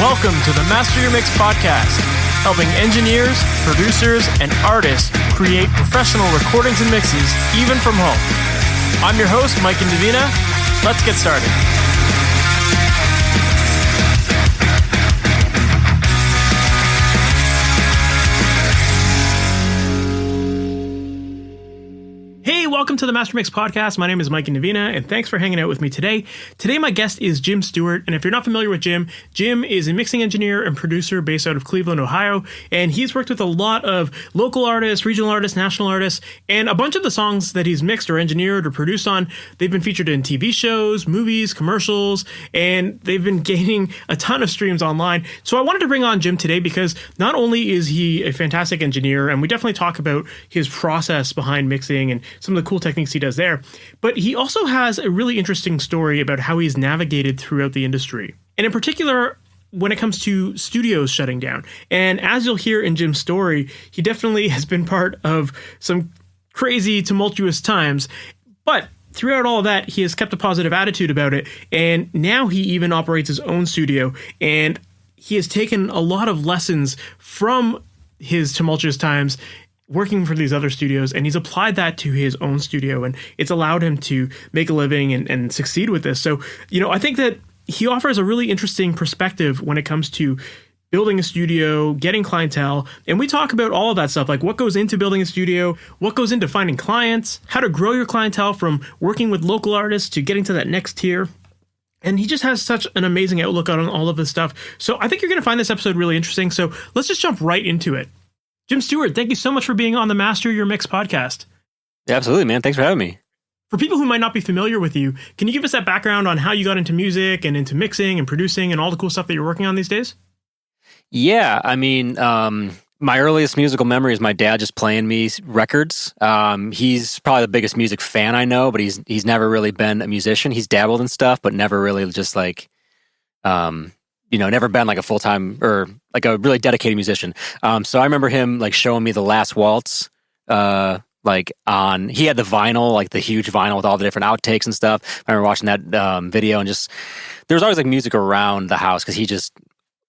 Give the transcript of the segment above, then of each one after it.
Welcome to the Master Your Mix podcast, helping engineers, producers, and artists create professional recordings and mixes, even from home. I'm your host, Mike and Davina. Let's get started. Hey, welcome to the MasterYourMix podcast. My name is Mike and Davina, and thanks for hanging out with me today. Today, my guest is Jim Stewart, and if you're not familiar with Jim, Jim is a mixing engineer and producer based out of Cleveland, Ohio, and he's worked with a lot of local artists, regional artists, national artists, and a bunch of the songs that he's mixed or engineered or produced on, they've been featured in TV shows, movies, commercials, and they've been gaining a ton of streams online. So I wanted to bring on Jim today because not only is he a fantastic engineer, and we definitely talk about his process behind mixing and some of the cool techniques he does there, but he also has a really interesting story about how he's navigated throughout the industry. And in particular, when it comes to studios shutting down. And as you'll hear in Jim's story, he definitely has been part of some crazy, tumultuous times. But throughout all of that, he has kept a positive attitude about it. And now he even operates his own studio. And he has taken a lot of lessons from his tumultuous times working for these other studios, and he's applied that to his own studio, and it's allowed him to make a living and succeed with this. So, I think that he offers a really interesting perspective when it comes to building a studio, getting clientele, and we talk about all of that stuff, like what goes into building a studio, what goes into finding clients, how to grow your clientele from working with local artists to getting to that next tier. And he just has such an amazing outlook on all of this stuff. So I think you're going to find this episode really interesting. So let's just jump right into it. Jim Stewart, thank you so much for being on the Master Your Mix podcast. Yeah, absolutely, man. Thanks for having me. For people who might not be familiar with you, can you give us that background on how you got into music and into mixing and producing and all the cool stuff that you're working on these days? Yeah, my earliest musical memory is my dad just playing me records. He's probably the biggest music fan I know, but he's never really been a musician. He's dabbled in stuff, but never really just never been like a full-time or like a really dedicated musician. So I remember him like showing me The Last Waltz, he had the vinyl, like the huge vinyl with all the different outtakes and stuff. I remember watching that video and just, there was always like music around the house because he just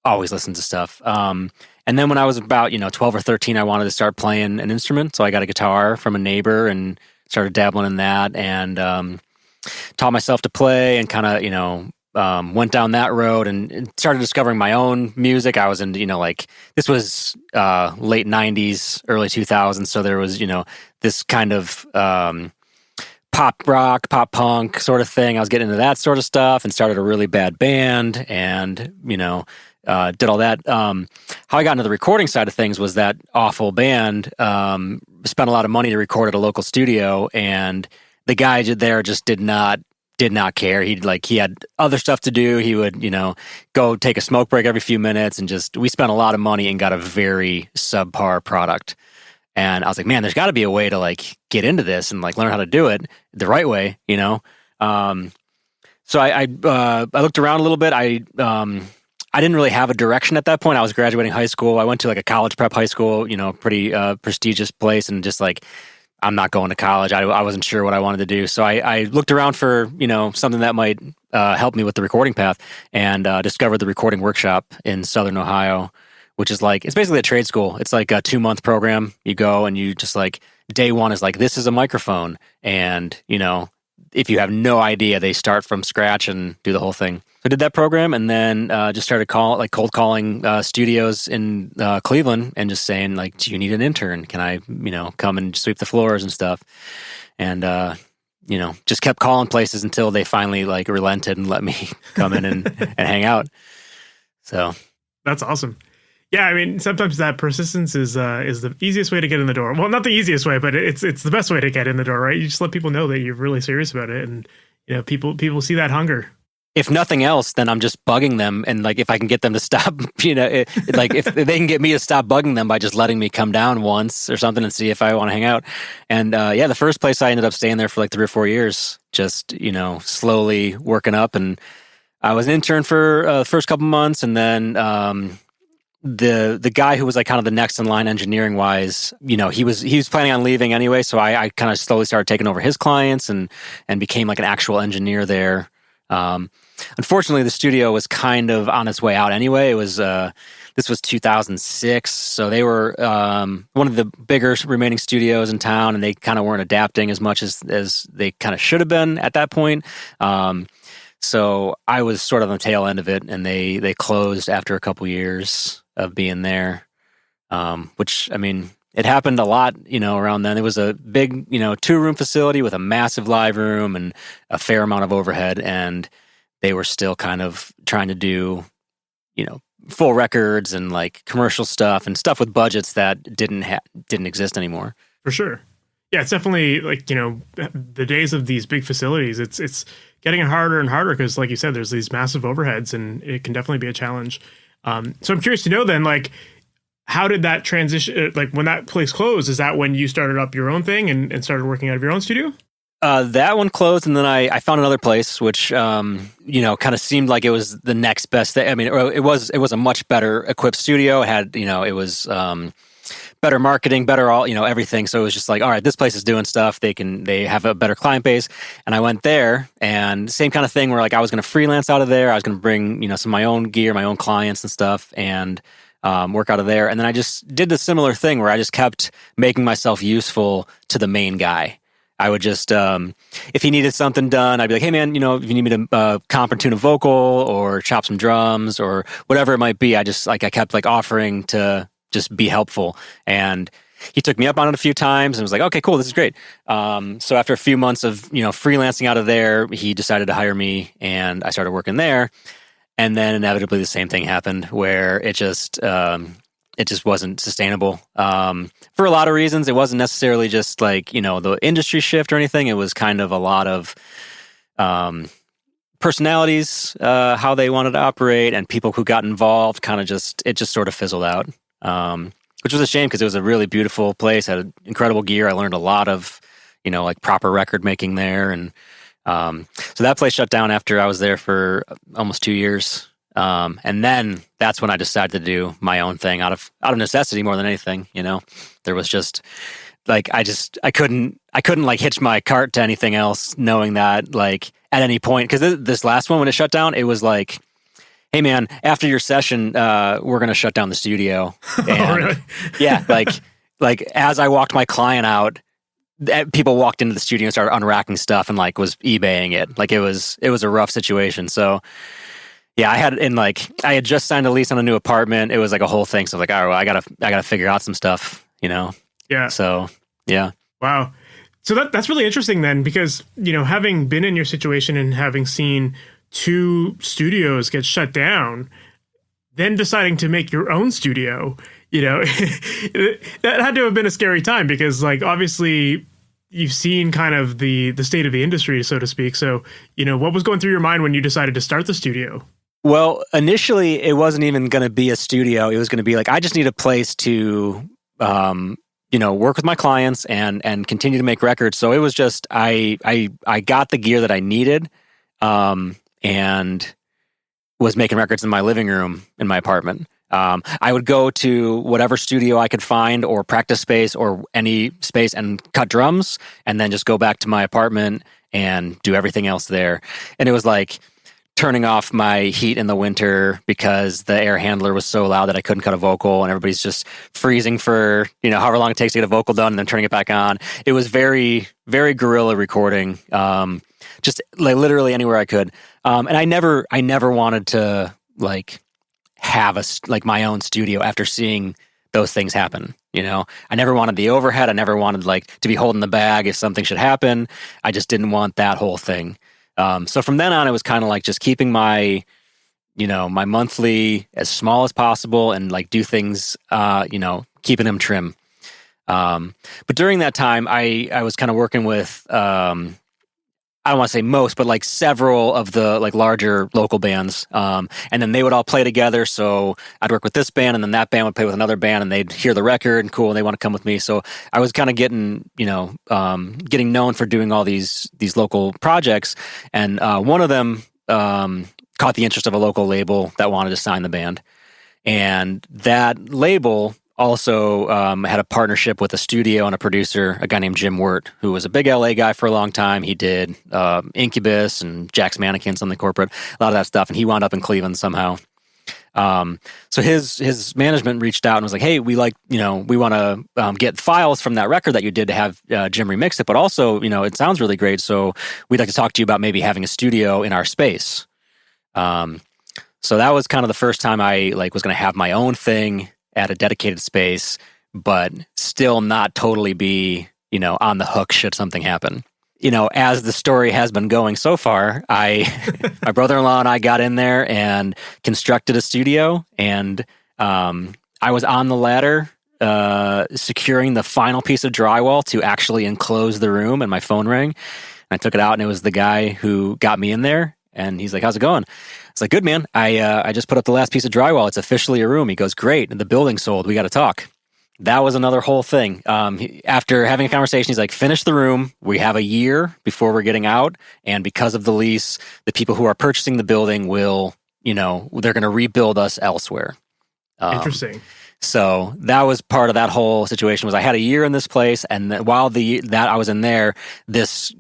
always listened to stuff. And then when I was about, 12 or 13, I wanted to start playing an instrument. So I got a guitar from a neighbor and started dabbling in that and taught myself to play and kind of, went down that road and started discovering my own music. I was into, this was late 90s, early 2000s. So there was, this kind of pop rock, pop punk sort of thing. I was getting into that sort of stuff and started a really bad band and, did all that. How I got into the recording side of things was that awful band spent a lot of money to record at a local studio, and the guy there just did not care. He had other stuff to do. He would, go take a smoke break every few minutes and we spent a lot of money and got a very subpar product. And I was like, man, there's got to be a way to get into this and learn how to do it the right way, So I looked around a little bit. I didn't really have a direction at that point. I was graduating high school. I went to a college prep high school, pretty prestigious place, and just I'm not going to college. I wasn't sure what I wanted to do. So I looked around for, something that might help me with the recording path, and discovered the recording workshop in Southern Ohio, which is it's basically a trade school. It's like a 2-month program. You go and you just day one is this is a microphone. And, if you have no idea, they start from scratch and do the whole thing. So I did that program and then just started cold calling studios in Cleveland and just saying do you need an intern? Can I, come and sweep the floors and stuff? And, just kept calling places until they finally relented and let me come in and hang out. So that's awesome. Yeah, sometimes that persistence is the easiest way to get in the door. Well, not the easiest way, but it's the best way to get in the door, right? You just let people know that you're really serious about it, and people see that hunger. If nothing else, then I'm just bugging them, and if I can get them to stop, if they can get me to stop bugging them by just letting me come down once or something and see if I want to hang out. And the first place I ended up staying there for 3 or 4 years, just slowly working up, and I was an intern for the first couple months, and then the guy who was kind of the next in line engineering wise, he was planning on leaving anyway, so I kind of slowly started taking over his clients and became an actual engineer there. unfortunately, the studio was kind of on its way out anyway. It was this was 2006, so they were one of the bigger remaining studios in town, and they kind of weren't adapting as much as they kind of should have been at that point. So I was sort of on the tail end of it, and they closed after a couple years of being there, which, I mean, it happened a lot, around then. It was a big, 2-room facility with a massive live room and a fair amount of overhead, and they were still kind of trying to do, full records and like commercial stuff and stuff with budgets that didn't exist anymore. For sure. Yeah, it's definitely like, the days of these big facilities, it's getting harder and harder because, like you said, there's these massive overheads, and it can definitely be a challenge. So I'm curious to know then, like, how did that transition, like when that place closed, is that when you started up your own thing and started working out of your own studio? That one closed, and then I found another place, which, kind of seemed like it was the next best thing. I mean, it was a much better equipped studio. It had, it was better marketing, better everything. So it was just like, all right, this place is doing stuff. They have a better client base. And I went there, and same kind of thing where like I was going to freelance out of there. I was going to bring, some of my own gear, my own clients and stuff, and work out of there. And then I just did the similar thing where I just kept making myself useful to the main guy. I would just, if he needed something done, I'd be like, hey man, if you need me to comp or tune a vocal or chop some drums or whatever it might be, I kept like offering to just be helpful. And he took me up on it a few times and was like, okay, cool, this is great. So after a few months of, freelancing out of there, he decided to hire me, and I started working there. And then inevitably the same thing happened where it just wasn't sustainable for a lot of reasons. It wasn't necessarily just like, the industry shift or anything. It was kind of a lot of personalities, how they wanted to operate, and people who got involved it just sort of fizzled out, which was a shame because it was a really beautiful place, had incredible gear. I learned a lot of, like proper record making there. And so that place shut down after I was there for almost 2 years. And then that's when I decided to do my own thing out of necessity more than anything. There was just like, I couldn't like hitch my cart to anything else, knowing that like at any point, because this last one, when it shut down, it was like, hey man, after your session, we're going to shut down the studio. And oh, really? Yeah. Like as I walked my client out, people walked into the studio and started unracking stuff and like was eBaying it. Like it was a rough situation. So yeah, I had just signed a lease on a new apartment. It was like a whole thing. So I was like, all right, well, I gotta figure out some stuff, Yeah. So yeah. Wow. So that's really interesting then, because, having been in your situation and having seen 2 studios get shut down, then deciding to make your own studio, that had to have been a scary time, because like, obviously you've seen kind of the state of the industry, so to speak. So, what was going through your mind when you decided to start the studio? Well, initially it wasn't even going to be a studio. It was going to be like, I just need a place to, work with my clients and continue to make records. So it was just, I got the gear that I needed, and was making records in my living room in my apartment. I would go to whatever studio I could find or practice space or any space and cut drums, and then just go back to my apartment and do everything else there. And it was like turning off my heat in the winter because the air handler was so loud that I couldn't cut a vocal, and everybody's just freezing for, however long it takes to get a vocal done and then turning it back on. It was very, very guerrilla recording, just like literally anywhere I could. And I never wanted to like have my own studio after seeing those things happen. I never wanted the overhead. I never wanted like to be holding the bag if something should happen. I just didn't want that whole thing. So from then on, it was kind of like just keeping my monthly as small as possible and like do things, keeping them trim. But during that time, I was kind of working with, I don't want to say most, but like several of the like larger local bands. And then they would all play together. So I'd work with this band, and then that band would play with another band, and they'd hear the record and cool, and they want to come with me. So I was kind of getting known for doing all these local projects. And one of them caught the interest of a local label that wanted to sign the band. And that label also had a partnership with a studio and a producer, a guy named Jim Wirt, who was a big LA guy for a long time. He did Incubus and Jack's Mannequins on the corporate, a lot of that stuff. And he wound up in Cleveland somehow. So his management reached out and was like, hey, we want to get files from that record that you did to have Jim remix it, but also, it sounds really great. So we'd like to talk to you about maybe having a studio in our space. So that was kind of the first time I was going to have my own thing at a dedicated space, but still not totally be, on the hook should something happen. As the story has been going so far, my brother-in-law and I got in there and constructed a studio, and I was on the ladder securing the final piece of drywall to actually enclose the room, and my phone rang. And I took it out, and it was the guy who got me in there, and he's like, how's it going? It's like, good, man. I just put up the last piece of drywall. It's officially a room. He goes, great. The building's sold. We got to talk. That was another whole thing. After having a conversation, he's like, finish the room. We have a year before we're getting out. And because of the lease, the people who are purchasing the building will, they're going to rebuild us elsewhere. Interesting. So that was part of that whole situation. Was I had a year in this place, and while that I was in there, this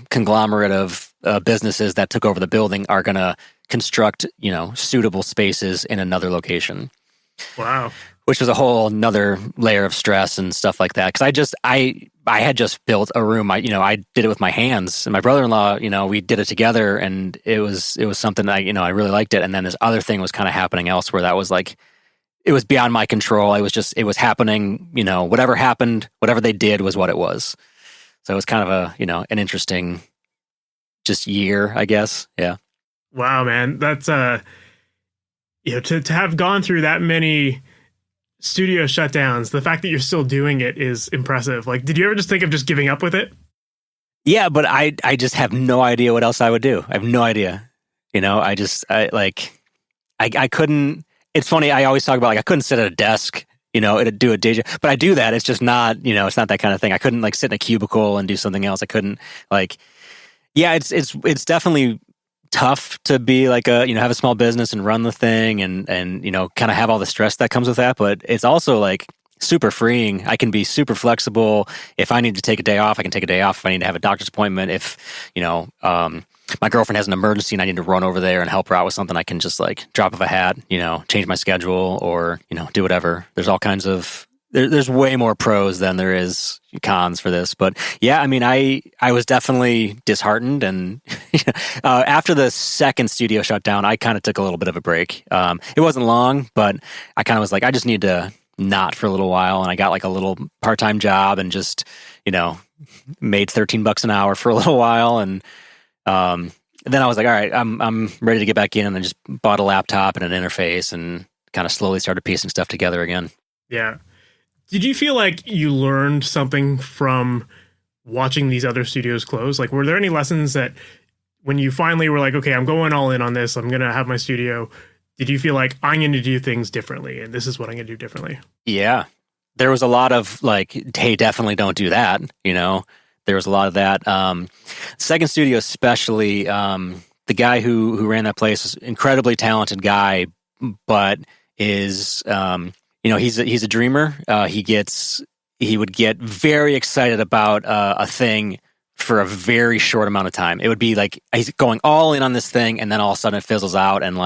conglomerate of businesses that took over the building are going to construct suitable spaces in another location. Wow. Which was a whole another layer of stress and stuff like that. Because I had just built a room. I did it with my hands. And my brother-in-law, we did it together, and it was something that I really liked it. And then this other thing was kind of happening elsewhere that was it was beyond my control. It was happening. Whatever happened, whatever they did was what it was. So it was kind of an interesting just year, I guess. Yeah. Wow, man, that's to have gone through that many studio shutdowns, the fact that you're still doing it is impressive. Did you ever just think of just giving up with it? Yeah, but I just have no idea what else I would do. I have no idea. I couldn't. It's funny. I always talk about I couldn't sit at a desk, to do a day job, but I do that. It's just not, it's not that kind of thing. I couldn't sit in a cubicle and do something else. I couldn't yeah, it's definitely tough to be have a small business and run the thing and kind of have all the stress that comes with that. But it's also super freeing. I can be super flexible. If I need to take a day off, I can take a day off. If I need to have a doctor's appointment, if, my girlfriend has an emergency and I need to run over there and help her out with something, I can just drop of a hat, change my schedule or, do whatever. There's all kinds of, there's way more pros than there is cons for this. But yeah, I was definitely disheartened. And after the second studio shut down, I kind of took a little bit of a break. It wasn't long, but I kind of was I just need to not for a little while. And I got a little part-time job and just, made $13 an hour for a little while. And then I was all right, I'm ready to get back in, and I just bought a laptop and an interface and kind of slowly started piecing stuff together again. Yeah. Did you feel like you learned something from watching these other studios close? Were there any lessons that when you finally were okay, I'm going all in on this, I'm going to have my studio, did you feel I'm going to do things differently and this is what I'm going to do differently? Yeah. There was a lot of hey, definitely don't do that. There was a lot of that. Second studio especially, the guy who ran that place is an incredibly talented guy, but is... he's a dreamer. He would get very excited about a thing for a very short amount of time. It would be he's going all in on this thing, and then all of a sudden it fizzles out, and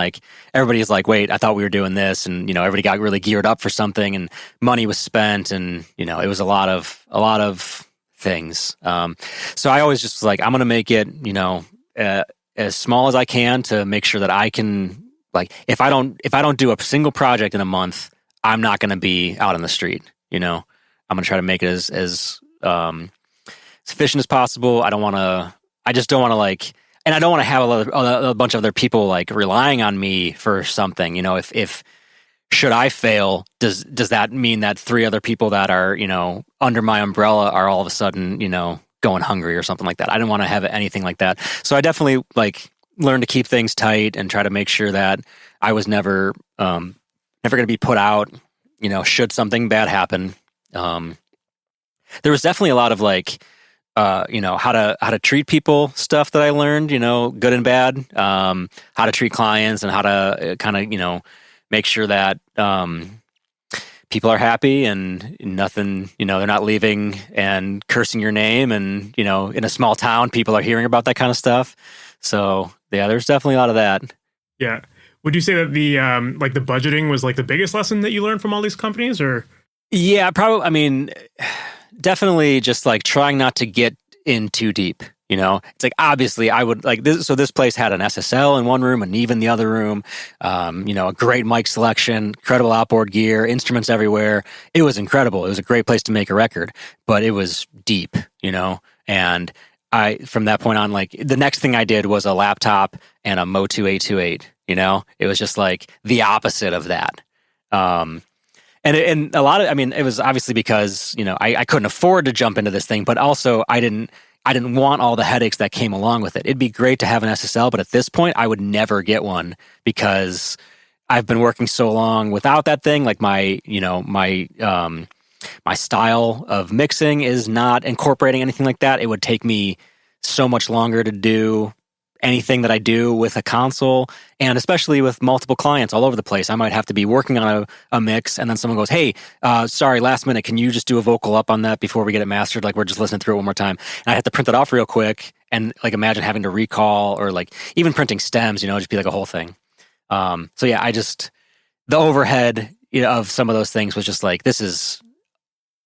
everybody's wait, I thought we were doing this, and everybody got really geared up for something, and money was spent, and it was a lot of things. So I always just was I'm going to make it as small as I can to make sure that I can if I don't do a single project in a month, I'm not going to be out on the street. I'm going to try to make it as efficient as possible. I just don't want to and I don't want to have a bunch of other people relying on me for something. If should I fail, does that mean that 3 other people that are, under my umbrella are all of a sudden, going hungry or something like that? I didn't want to have anything like that. So I definitely learned to keep things tight and try to make sure that I was never going to be put out, should something bad happen. There was definitely a lot of how to treat people stuff that I learned, good and bad, how to treat clients and how to kind of, make sure that people are happy and nothing, they're not leaving and cursing your name. And, in a small town, people are hearing about that kind of stuff. So yeah, there's definitely a lot of that. Yeah. Would you say that the like the budgeting was like the biggest lesson that you learned from all these companies, or? Yeah, probably. I mean, definitely just like trying not to get in too deep. It's like, obviously I would like this. So this place had an SSL in one room, a Neve in the other room, a great mic selection, incredible outboard gear, instruments everywhere. It was incredible. It was a great place to make a record, but it was deep, and from that point on, like the next thing I did was a laptop and a Motu 828, it was just like the opposite of that. And a lot of, it was obviously because, I couldn't afford to jump into this thing, but also I didn't want all the headaches that came along with it. It'd be great to have an SSL, but at this point I would never get one because I've been working so long without that thing. Like my style of mixing is not incorporating anything like that. It would take me so much longer to do anything that I do with a console, and especially with multiple clients all over the place. I might have to be working on a mix, and then someone goes, hey, sorry, last minute, can you just do a vocal up on that before we get it mastered? Like, we're just listening through it one more time. And I have to print it off real quick, and like imagine having to recall, or like even printing stems, just be like a whole thing. So yeah, the overhead of some of those things was just like, this is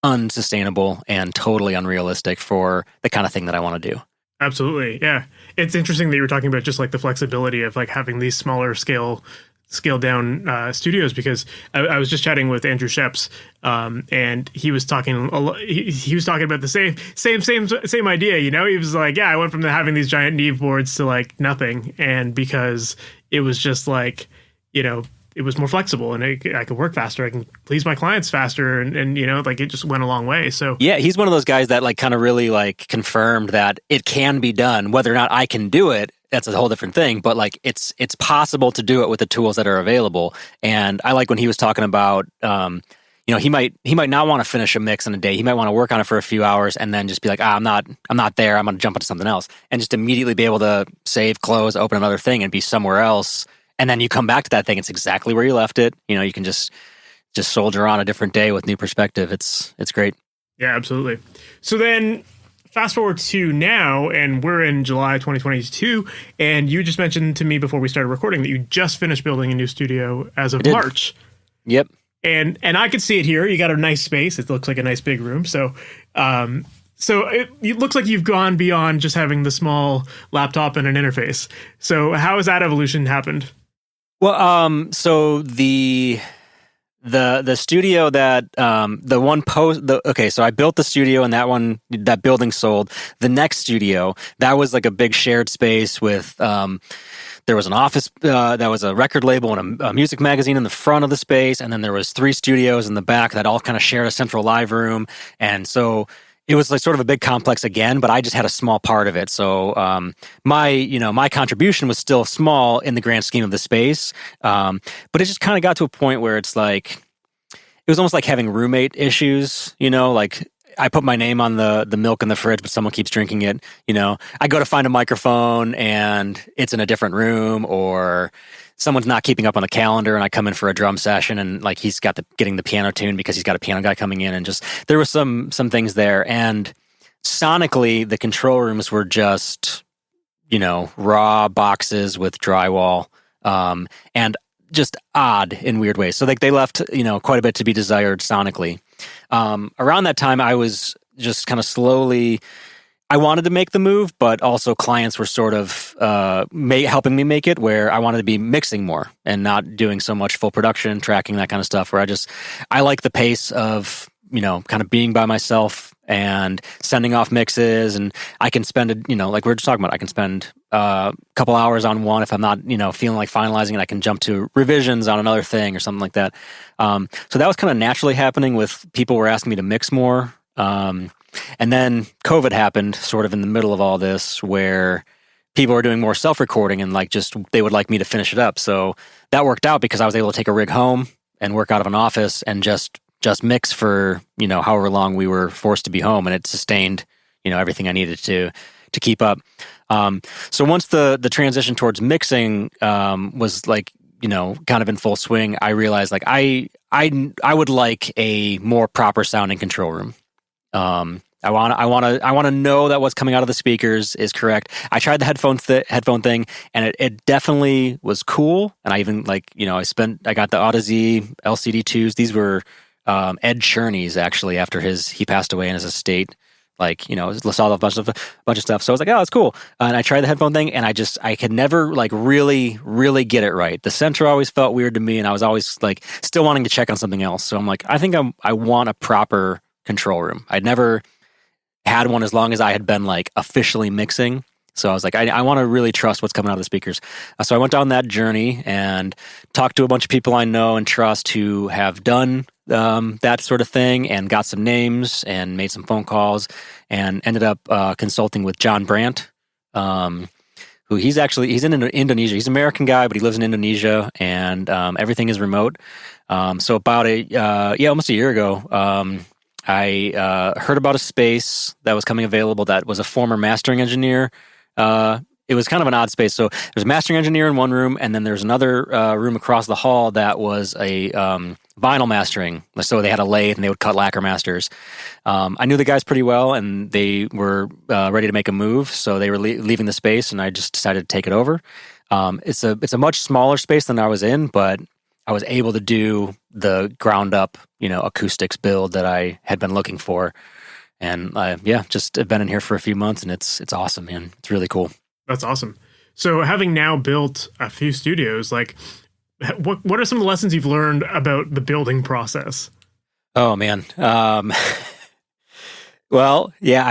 unsustainable and totally unrealistic for the kind of thing that I want to do. Absolutely. Yeah. It's interesting that you were talking about just like the flexibility of like having these smaller scale down studios, because I was just chatting with Andrew Sheps, and he was talking he was talking about the same idea. He was like, yeah, I went from having these giant Neve boards to like nothing, and because it was just like, it was more flexible, and I could work faster. I can please my clients faster, and like it just went a long way. So yeah, he's one of those guys that like kind of really like confirmed that it can be done. Whether or not I can do it, that's a whole different thing. But like it's possible to do it with the tools that are available. And I like when he was talking about, he might not want to finish a mix in a day. He might want to work on it for a few hours and then just be like, I'm not there. I'm going to jump into something else, and just immediately be able to save, close, open another thing, and be somewhere else. And then you come back to that thing, it's exactly where you left it. You can just soldier on a different day with new perspective. It's great. Yeah, absolutely. So then fast forward to now, and we're in July 2022, and you just mentioned to me before we started recording that you just finished building a new studio as of March. Yep. And I could see it here. You got a nice space. It looks like a nice big room. So it looks like you've gone beyond just having the small laptop and an interface. So how has that evolution happened? Well, so the studio that so I built the studio, and that building sold. The next studio, that was like a big shared space with there was an office that was a record label and a music magazine in the front of the space, and then there was 3 studios in the back that all kind of shared a central live room. And so it was like sort of a big complex again, but I just had a small part of it. So my contribution was still small in the grand scheme of the space, but it just kind of got to a point where it's like, it was almost like having roommate issues, like I put my name on the milk in the fridge, but someone keeps drinking it. I go to find a microphone and it's in a different room, or someone's not keeping up on the calendar, and I come in for a drum session, and like he's got getting the piano tuned because he's got a piano guy coming in, and just there was some things there. And sonically, the control rooms were just raw boxes with drywall, and just odd in weird ways. So like they left quite a bit to be desired sonically. Around that time, I was just kind of slowly, I wanted to make the move, but also clients were sort of helping me make it, where I wanted to be mixing more and not doing so much full production, tracking, that kind of stuff, where I like the pace of, kind of being by myself and sending off mixes. And I can spend, like we were just talking about, I can spend a couple hours on one if I'm not, feeling like finalizing, and I can jump to revisions on another thing or something like that. So that was kind of naturally happening with people were asking me to mix more. And then COVID happened sort of in the middle of all this, where people were doing more self-recording, and like they would like me to finish it up. So that worked out because I was able to take a rig home and work out of an office and just mix for, however long we were forced to be home. And it sustained, everything I needed to keep up. So once the transition towards mixing was like kind of in full swing, I realized like I would like a more proper sounding control room. I want to know that what's coming out of the speakers is correct. I tried the headphone thing, and it definitely was cool. And I even I got the Audeze LCD2s. These were Ed Cherney's actually after he passed away in his estate. Saw a bunch of stuff. So I was like, oh, that's cool. And I tried the headphone thing, and I could never really get it right. The center always felt weird to me, and I was always still wanting to check on something else. So I'm like, I think I want a proper control room. I'd never had one as long as I had been officially mixing. So I was like, I want to really trust what's coming out of the speakers. So I went down that journey and talked to a bunch of people I know and trust who have done that sort of thing, and got some names and made some phone calls, and ended up consulting with John Brandt, who he's in Indonesia. He's an American guy, but he lives in Indonesia, and everything is remote. So about almost a year ago, I heard about a space that was coming available that was a former mastering engineer. It was kind of an odd space. So there's a mastering engineer in one room, and then there's another room across the hall that was a vinyl mastering. So they had a lathe, and they would cut lacquer masters. I knew the guys pretty well, and they were ready to make a move. So they were leaving the space, and I just decided to take it over. It's a much smaller space than I was in, but I was able to do the ground up, acoustics build that I had been looking for. And just have been in here for a few months, and it's awesome, man. It's really cool. That's awesome. So having now built a few studios, what are some of the lessons you've learned about the building process? Oh man. Well, yeah,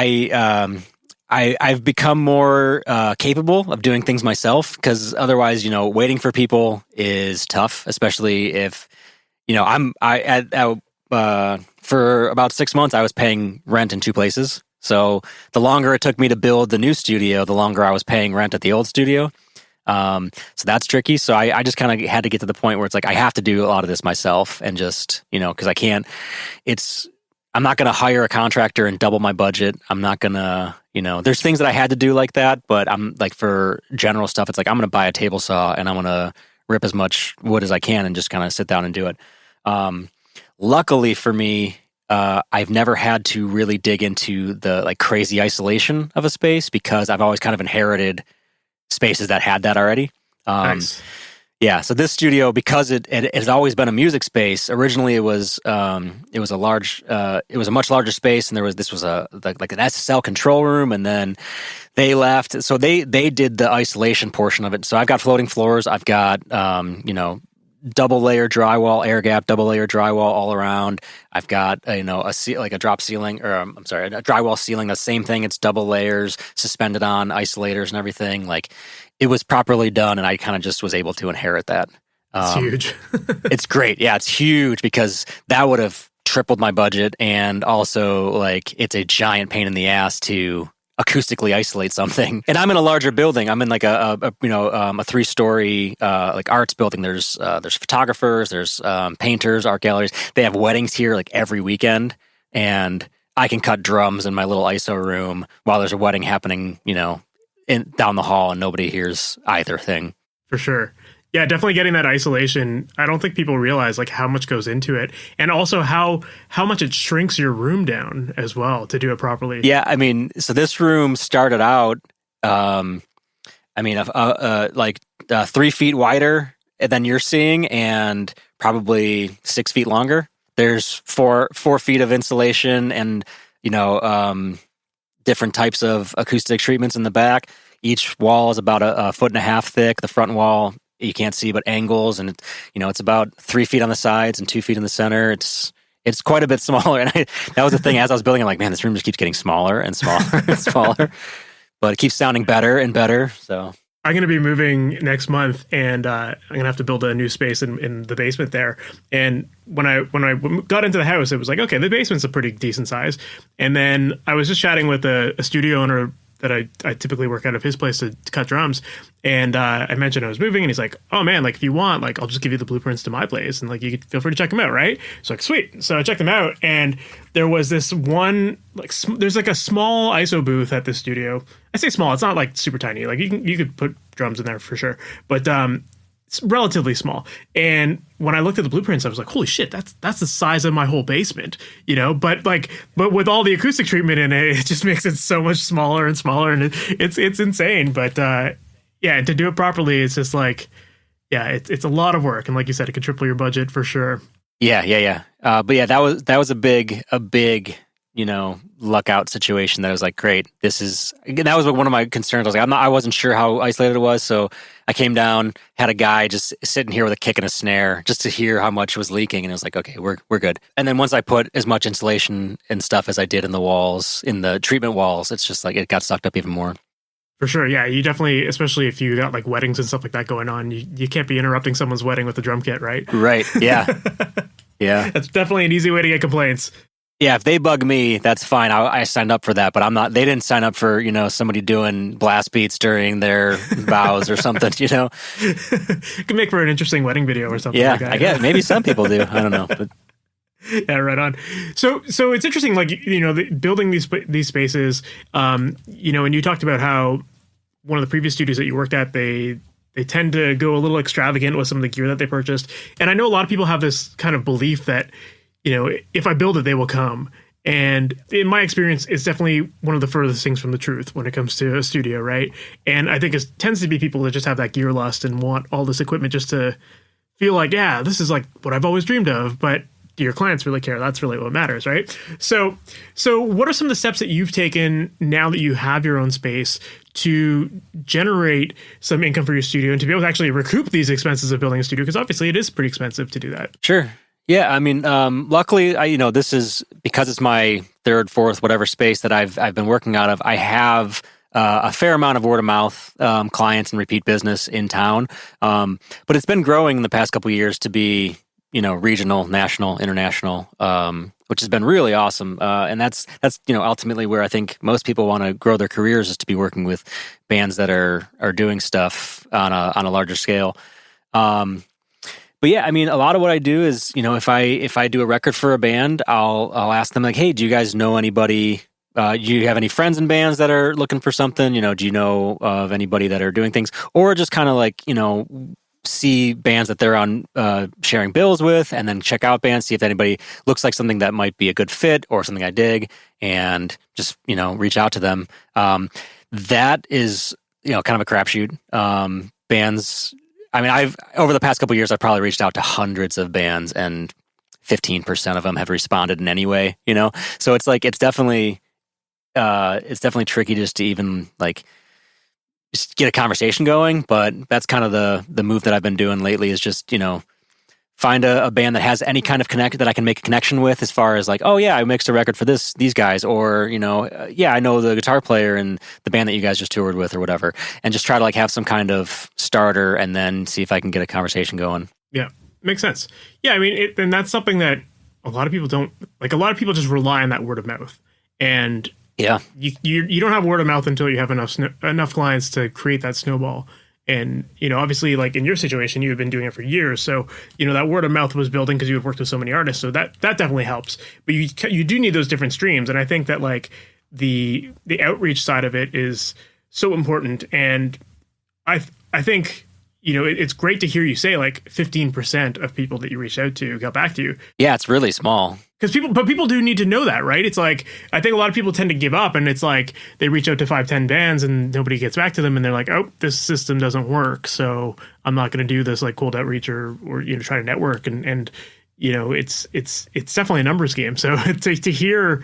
I've become more capable of doing things myself, because otherwise, waiting for people is tough, especially if, for about 6 months, I was paying rent in two places. So the longer it took me to build the new studio, the longer I was paying rent at the old studio. So that's tricky. So I just kind of had to get to the point where it's I have to do a lot of this myself, and just, because I'm not going to hire a contractor and double my budget. I'm not going to, there's things that I had to do like that, but I'm for general stuff, it's I'm going to buy a table saw, and I'm going to rip as much wood as I can and just kind of sit down and do it. Luckily for me, I've never had to really dig into the crazy isolation of a space, because I've always kind of inherited spaces that had that already. Nice. Yeah, so this studio, because it has always been a music space. Originally, it was a much larger space, and this was an SSL control room, and then they left. So they did the isolation portion of it. So I've got floating floors. I've got double layer drywall, air gap, double layer drywall all around. I've got a drop ceiling, or a drywall ceiling. The same thing. It's double layers suspended on isolators and everything. It was properly done, and I kind of just was able to inherit that. It's huge. It's great. Yeah, it's huge, because that would have tripled my budget, and also it's a giant pain in the ass to acoustically isolate something. And I'm in a larger building. I'm in a 3-story arts building. There's photographers, there's painters, art galleries. They have weddings here every weekend, and I can cut drums in my little ISO room while there's a wedding happening, down the hall, and nobody hears either thing. For sure. Yeah, definitely getting that isolation. I don't think people realize how much goes into it, and also how much it shrinks your room down as well to do it properly. Yeah, I mean, so this room started out, 3 feet wider than you're seeing, and probably 6 feet longer. There's 4 feet of insulation, and different types of acoustic treatments in the back. Each wall is about a 1.5 feet thick. The front wall, you can't see but angles, and it's about 3 feet on the sides and 2 feet in the center. It's quite a bit smaller, and that was the thing. As I was building, I'm like, man, this room just keeps getting smaller and smaller and smaller, but it keeps sounding better and better. So I'm going to be moving next month, and I'm going to have to build a new space in the basement there. And when I got into the house, it was okay, the basement's a pretty decent size. And then I was just chatting with a studio owner that I typically work out of his place to cut drums. And I mentioned I was moving, and he's like, oh man, if you want, I'll just give you the blueprints to my place, and you could feel free to check them out, right? So sweet. So I checked them out, and there was this one, there's a small ISO booth at this studio. I say small, it's not super tiny. You could put drums in there for sure. But it's relatively small. And when I looked at the blueprints, I was like, holy shit, that's the size of my whole basement, but with all the acoustic treatment in it, it just makes it so much smaller and smaller, and it's insane. But yeah, to do it properly, it's just like, yeah, it's a lot of work, and like you said, it could triple your budget for sure. Yeah. But yeah, that was a big luck out situation that I was like, great, that was one of my concerns. I was like, I wasn't sure how isolated it was. So I came down, had a guy just sitting here with a kick and a snare just to hear how much was leaking. And I was like, okay, we're good. And then once I put as much insulation and stuff as I did in the walls, in the treatment walls, it's just like, it got sucked up even more. For sure. Yeah. You definitely, especially if you got like weddings and stuff like that going on, you can't be interrupting someone's wedding with a drum kit, right? Right. Yeah. Yeah. That's definitely an easy way to get complaints. Yeah, if they bug me, that's fine. I signed up for that, but I'm not. They didn't sign up for somebody doing blast beats during their vows or something. It could make for an interesting wedding video or something. Yeah, like that. I guess maybe some people do. I don't know. But. Yeah, right on. So it's interesting, like building these spaces. And you talked about how one of the previous studios that you worked at, they tend to go a little extravagant with some of the gear that they purchased. And I know a lot of people have this kind of belief that, if I build it, they will come. And in my experience, it's definitely one of the furthest things from the truth when it comes to a studio, right? And I think it tends to be people that just have that gear lust and want all this equipment just to feel like, yeah, this is like what I've always dreamed of. But do your clients really care? That's really what matters, right? So what are some of the steps that you've taken now that you have your own space to generate some income for your studio and to be able to actually recoup these expenses of building a studio? Because obviously it is pretty expensive to do that. Sure. Yeah, I mean, luckily, this is because it's my third, fourth, whatever space that I've been working out of. I have a fair amount of word of mouth clients and repeat business in town, but it's been growing in the past couple of years to be regional, national, international, which has been really awesome. And that's ultimately where I think most people want to grow their careers, is to be working with bands that are doing stuff on a larger scale. But yeah, I mean, a lot of what I do is, if I do a record for a band, I'll ask them like, hey, do you guys know anybody? Do you have any friends in bands that are looking for something? Do you know of anybody that are doing things? Or just kind of like, see bands that they're on sharing bills with, and then check out bands, see if anybody looks like something that might be a good fit or something I dig, and just, reach out to them. That is, kind of a crapshoot. Bands... I mean, over the past couple of years, I've probably reached out to hundreds of bands, and 15% of them have responded in any way. So it's like it's definitely tricky just to even like just get a conversation going. But that's kind of the move that I've been doing lately, is just find a band that has any kind of connect that I can make a connection with, as far as like, oh yeah, I mixed a record for these guys, or yeah, I know the guitar player and the band that you guys just toured with or whatever, and just try to like have some kind of starter and then see if I can get a conversation going. Yeah, makes sense. Yeah, I mean, and that's something that a lot of people don't like. A lot of people just rely on that word of mouth, and yeah, you don't have word of mouth until you have enough clients to create that snowball. And, obviously, like in your situation, you've been doing it for years. So, that word of mouth was building because you had worked with so many artists. So that definitely helps. But you do need those different streams. And I think that like the outreach side of it is so important. And I think, it's great to hear you say like 15% of people that you reached out to got back to you. Yeah, it's really small. But people do need to know that, right? It's like, I think a lot of people tend to give up, and it's like they reach out to 5-10 bands and nobody gets back to them, and they're like, oh, this system doesn't work, so I'm not going to do this like cold outreach or try to network, and it's definitely a numbers game. So to hear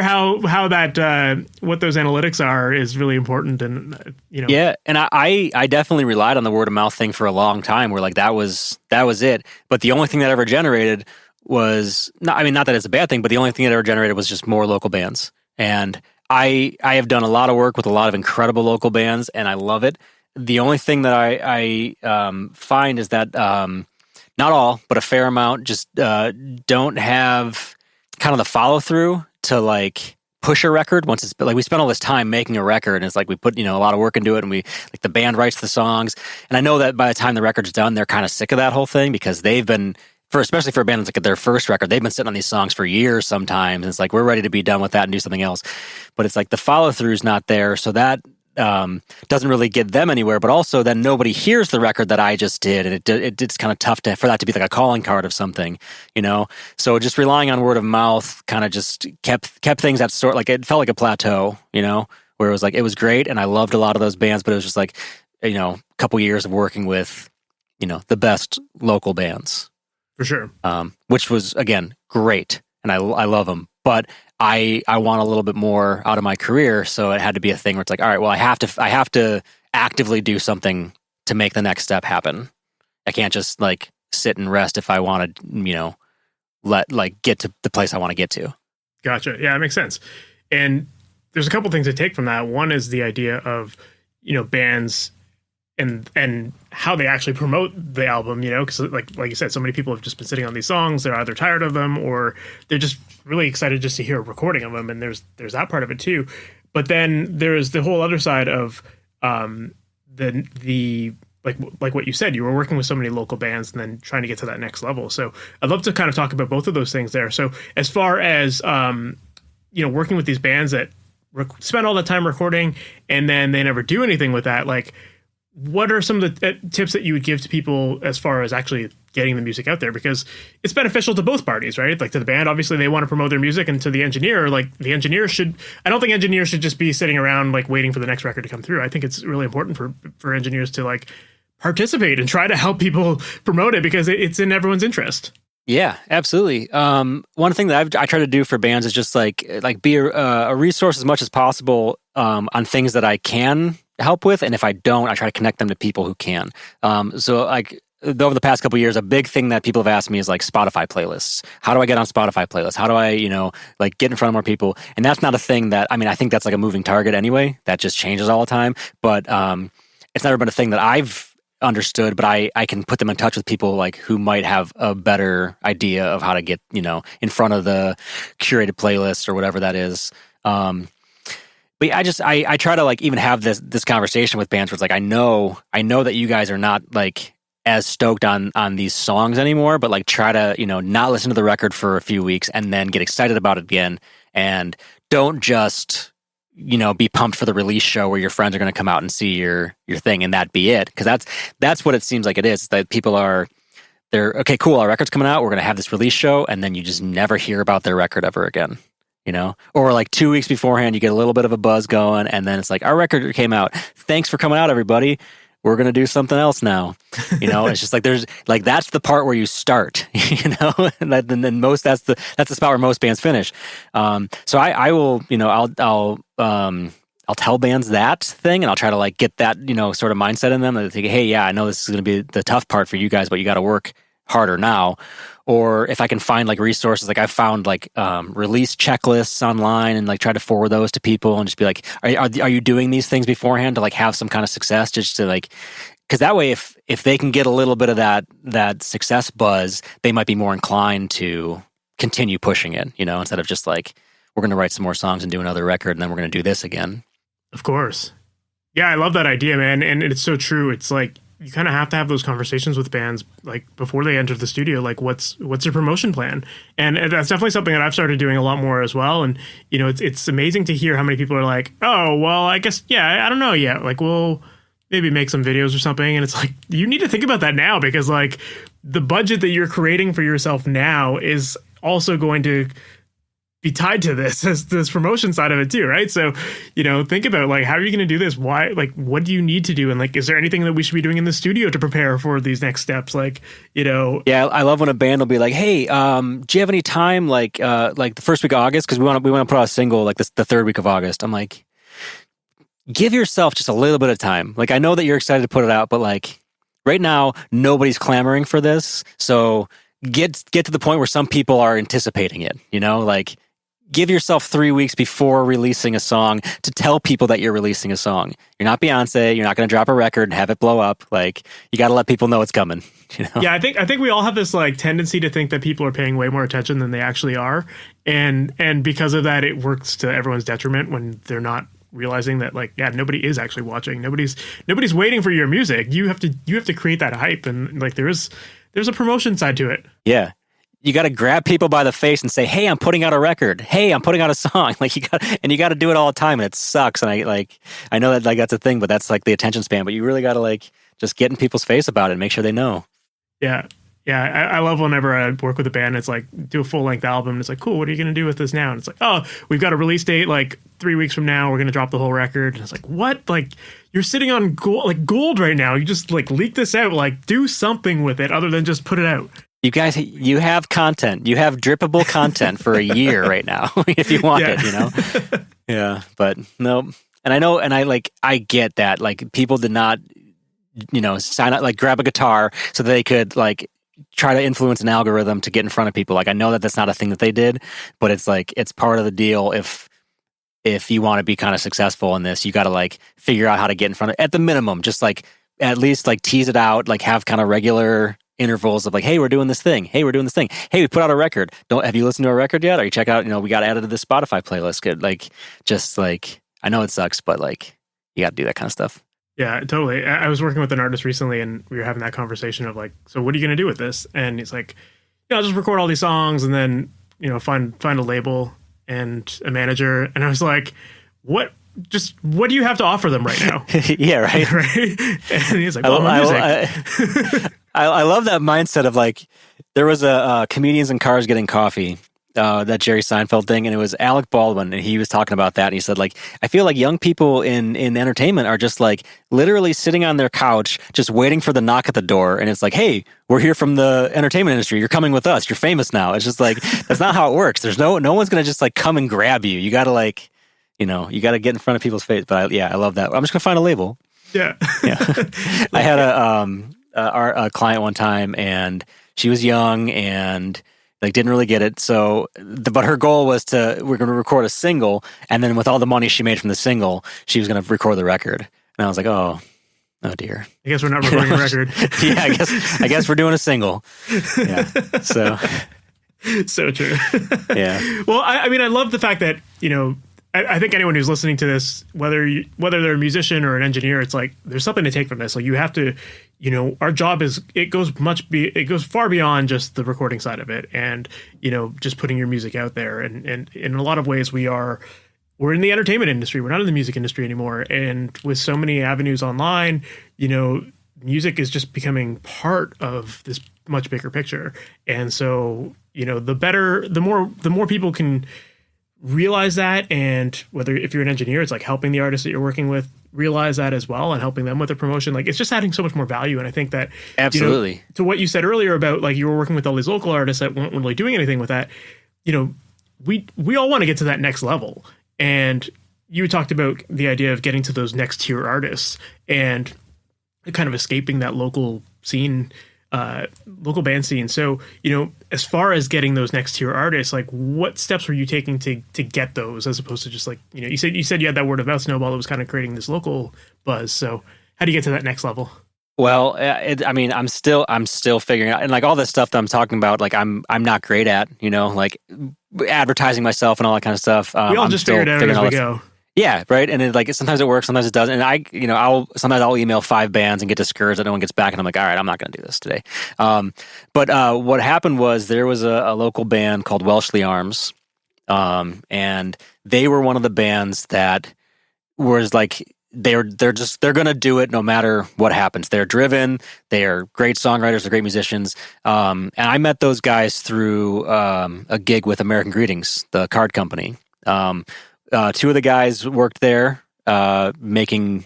how that what those analytics are is really important, and yeah, and I definitely relied on the word of mouth thing for a long time, where like that was it, but the only thing that ever generated was not that it's a bad thing, but the only thing that ever generated was just more local bands. And I have done a lot of work with a lot of incredible local bands, and I love it. The only thing that I find is that not all, but a fair amount just don't have kind of the follow through to like push a record once it's like we spent all this time making a record, and it's like we put a lot of work into it, and we like the band writes the songs, and I know that by the time the record's done, they're kind of sick of that whole thing, because they've been, especially for a band that's like their first record, they've been sitting on these songs for years sometimes, and it's like we're ready to be done with that and do something else. But it's like the follow through is not there, so that doesn't really get them anywhere, but also then nobody hears the record that I just did, and it's kind of tough for that to be like a calling card of something, So just relying on word of mouth kind of just kept things at sort, like it felt like a plateau, where it was like it was great, and I loved a lot of those bands, but it was just like a couple years of working with the best local bands for sure, which was again great, and I love them, but I want a little bit more out of my career, so it had to be a thing where it's like, all right, well, I have to actively do something to make the next step happen. I can't just like sit and rest if I want to, get to the place I want to get to. Gotcha. Yeah, that makes sense. And there's a couple things to take from that. One is the idea of, bands and how they actually promote the album, because like you said, so many people have just been sitting on these songs. They're either tired of them or they're just really excited just to hear a recording of them. And there's that part of it too. But then there's the whole other side of the like what you said, you were working with so many local bands and then trying to get to that next level. So I'd love to kind of talk about both of those things there. So as far as working with these bands that spend all the time recording and then they never do anything with that, like, what are some of the tips that you would give to people as far as actually getting the music out there? Because it's beneficial to both parties, right? Like to the band, obviously they want to promote their music, and to the engineer, like the engineer I don't think engineers should just be sitting around like waiting for the next record to come through. I think it's really important for engineers to like participate and try to help people promote it because it's in everyone's interest. Yeah, absolutely. One thing that I try to do for bands is just like be a resource as much as possible on things that I can help with, and if I don't, I try to connect them to people who can. So like over the past couple of years, a big thing that people have asked me is like Spotify playlists. How do I get on Spotify playlists? How do I, get in front of more people? And that's not a thing that, I think that's like a moving target anyway. That just changes all the time. But it's never been a thing that I've understood, but I can put them in touch with people like who might have a better idea of how to get, in front of the curated playlist or whatever that is. But yeah, I try to like even have this conversation with bands where it's like, I know that you guys are not like as stoked on these songs anymore, but like try to, not listen to the record for a few weeks and then get excited about it again. And don't just, be pumped for the release show where your friends are going to come out and see your thing and that be it. Cause that's what it seems like it is, that people they're okay, cool, our record's coming out, we're going to have this release show. And then you just never hear about their record ever again. Or like 2 weeks beforehand, you get a little bit of a buzz going, and then it's like, our record came out. Thanks for coming out, everybody. We're going to do something else now. It's just like, there's like, that's the part where you start, and then that's the spot where most bands finish. So I will, I'll tell bands that thing, and I'll try to like get that, sort of mindset in them that they think, hey, yeah, I know this is going to be the tough part for you guys, but you got to work harder now. Or if I can find like resources, like I've found like release checklists online and like try to forward those to people and just be like, are you doing these things beforehand to like have some kind of success, just to like, because that way if they can get a little bit of that success buzz, they might be more inclined to continue pushing it, instead of just like, we're going to write some more songs and do another record and then we're going to do this again. Of course. Yeah, I love that idea, man. And it's so true. It's like, you kind of have to have those conversations with bands like before they enter the studio, like what's your promotion plan? And that's definitely something that I've started doing a lot more as well. And, it's amazing to hear how many people are like, oh, well, I guess, yeah, I don't know yet. Like, we'll maybe make some videos or something. And it's like, you need to think about that now, because like the budget that you're creating for yourself now is also going to be tied to this promotion side of it too, right? So, think about like, how are you going to do this? Why, like, what do you need to do? And like, is there anything that we should be doing in the studio to prepare for these next steps? Like, Yeah, I love when a band will be like, hey, do you have any time like the first week of August? Because we want to put out a single like the third week of August. I'm like, give yourself just a little bit of time. Like, I know that you're excited to put it out, but like right now, nobody's clamoring for this. So get to the point where some people are anticipating it, like, give yourself 3 weeks before releasing a song to tell people that you're releasing a song. You're not Beyonce. You're not going to drop a record and have it blow up. Like, you got to let people know it's coming. Yeah, I think we all have this like tendency to think that people are paying way more attention than they actually are, and because of that, it works to everyone's detriment when they're not realizing that like, yeah, nobody is actually watching. Nobody's waiting for your music. You have to create that hype, and like there's a promotion side to it. Yeah. you got to grab people by the face and say, "Hey, I'm putting out a record. Hey, I'm putting out a song." Like you got to do it all the time, and it sucks. And I know that like that's a thing, but that's like the attention span. But you really got to like just get in people's face about it and make sure they know. Yeah. Yeah, I love whenever I work with a band, it's like, do a full-length album, and it's like, cool, what are you going to do with this now? And it's like, oh, we've got a release date, like, 3 weeks from now, we're going to drop the whole record. And it's like, what? Like, you're sitting on gold right now. You just, like, leak this out. Like, do something with it other than just put it out. You guys, you have content. You have drippable content for a year right now, if you want it, you know? Yeah, but no. And I know, and I get that. Like, people did not, you know, sign up, like, grab a guitar so they could, like, try to influence an algorithm to get in front of people. Like, I know that that's not a thing that they did, but it's like, it's part of the deal. If you want to be kind of successful in this, you got to like figure out how to get in front of, at the minimum, just like at least like tease it out, like have kind of regular intervals of like, hey, we're doing this thing. Hey, we're doing this thing. Hey, we put out a record. Have you listened to our record yet? Or you check out, you know, we got added to the Spotify playlist. Good. Like, just like, I know it sucks, but like, you got to do that kind of stuff. Yeah, totally. I was working with an artist recently, and we were having that conversation of like, so what are you going to do with this? And he's like, yeah, I'll just record all these songs and then, you know, find a label and a manager. And I was like, what do you have to offer them right now? Yeah, right. Right. And he's like, well, music. I love that mindset of like, there was a Comedians in Cars Getting Coffee, that Jerry Seinfeld thing, and it was Alec Baldwin, and he was talking about that, and he said, like, I feel like young people in entertainment are just like literally sitting on their couch just waiting for the knock at the door, and it's like, hey, we're here from the entertainment industry, you're coming with us, you're famous now. It's just like, that's not how it works. There's no one's gonna just like come and grab you. You gotta like, you know, you gotta get in front of people's face. But I love that. I'm just gonna find a label. Yeah. I had a client one time, and she was young and like didn't really get it. So, but her goal was we're going to record a single, and then with all the money she made from the single, she was going to record the record. And I was like, oh dear. I guess we're not recording a record. Yeah, I guess we're doing a single. Yeah. So true. Yeah. Well, I mean, I love the fact that, you know, I think anyone who's listening to this, whether they're a musician or an engineer, it's like there's something to take from this. Like you have to, you know, our job it goes far beyond just the recording side of it, and you know, just putting your music out there. And in a lot of ways, we're in the entertainment industry. We're not in the music industry anymore. And with so many avenues online, you know, music is just becoming part of this much bigger picture. And so, you know, the more people can realize that, and if you're an engineer, it's like helping the artists that you're working with realize that as well, and helping them with their promotion. Like it's just adding so much more value. And I think that absolutely, you know, to what you said earlier about like you were working with all these local artists that weren't really doing anything with that, you know, we all want to get to that next level. And you talked about the idea of getting to those next tier artists and kind of escaping that local scene, local band scene. So, you know, as far as getting those next tier artists, like what steps were you taking to get those, as opposed to just like, you know, you said you had that word of mouth snowball that was kind of creating this local buzz. So how do you get to that next level? Well, I mean, I'm still figuring out, and like all this stuff that I'm talking about, like I'm not great at, you know, like advertising myself and all that kind of stuff. We all just figure it out as we go. Yeah, right. And it, sometimes it works, sometimes it doesn't. And sometimes I'll email 5 bands and get discouraged that no one gets back, and I'm like, all right, I'm not going to do this today. But what happened was there was a local band called Welshly Arms, and they were one of the bands that was like they're going to do it no matter what happens. They're driven. They are great songwriters. They're great musicians. And I met those guys through a gig with American Greetings, the card company. 2 of the guys worked there, making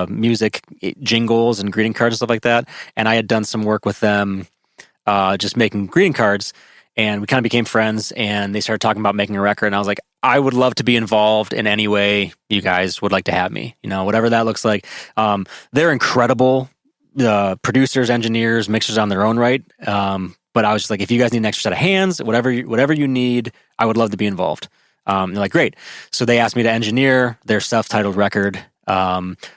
music jingles and greeting cards and stuff like that. And I had done some work with them, just making greeting cards. And we kind of became friends, and they started talking about making a record. And I was like, I would love to be involved in any way you guys would like to have me, you know, whatever that looks like. They're incredible producers, engineers, mixers on their own right. But I was just like, if you guys need an extra set of hands, whatever you need, I would love to be involved. They're like, great. So they asked me to engineer their self-titled record,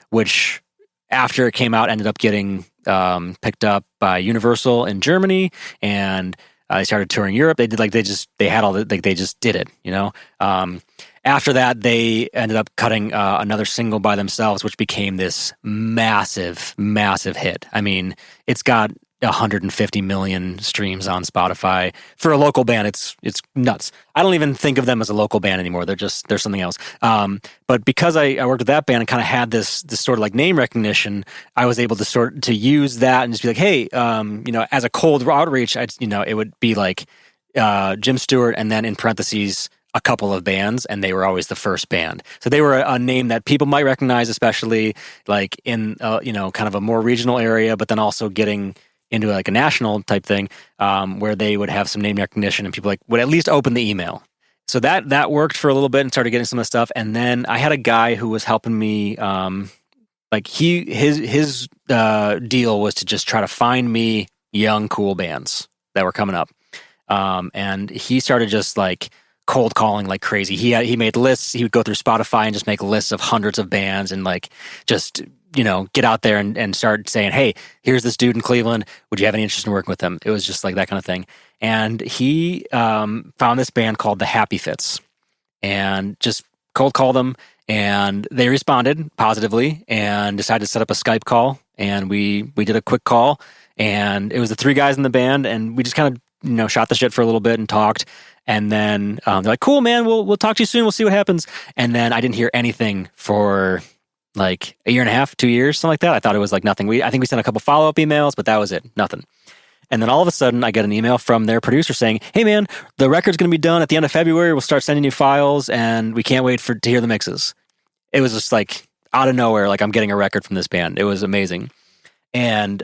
which after it came out ended up getting picked up by Universal in Germany, and they started touring Europe. They just did it, you know. After that, they ended up cutting another single by themselves, which became this massive, massive hit. I mean, it's got 150 million streams on Spotify. For a local band, it's nuts. I don't even think of them as a local band anymore. They're something else. But because I worked with that band and kind of had this sort of like name recognition, I was able to use that and just be like, hey, as a cold outreach, it would be like Jim Stewart and then in parentheses a couple of bands, and they were always the first band. So they were a name that people might recognize, especially like in kind of a more regional area, but then also getting into like a national type thing, where they would have some name recognition and people like would at least open the email. So that worked for a little bit and started getting some of the stuff. And then I had a guy who was helping me, his deal was to just try to find me young, cool bands that were coming up. And he started just like cold calling like crazy. He made lists. He would go through Spotify and just make lists of hundreds of bands and like just get out there and start saying, hey, here's this dude in Cleveland. Would you have any interest in working with him? It was just like that kind of thing. And he found this band called the Happy Fits and just cold called them. And they responded positively and decided to set up a Skype call. And we did a quick call. And it was the three guys in the band. And we just kind of shot the shit for a little bit and talked. And then they're like, cool, man, we'll talk to you soon. We'll see what happens. And then I didn't hear anything for like a year and a half, 2 years, something like that. I thought it was like nothing. I think we sent a couple follow-up emails, but that was it. Nothing. And then all of a sudden I get an email from their producer saying, hey man, the record's going to be done at the end of February. We'll start sending you files and we can't wait to hear the mixes. It was just like out of nowhere. Like I'm getting a record from this band. It was amazing. And,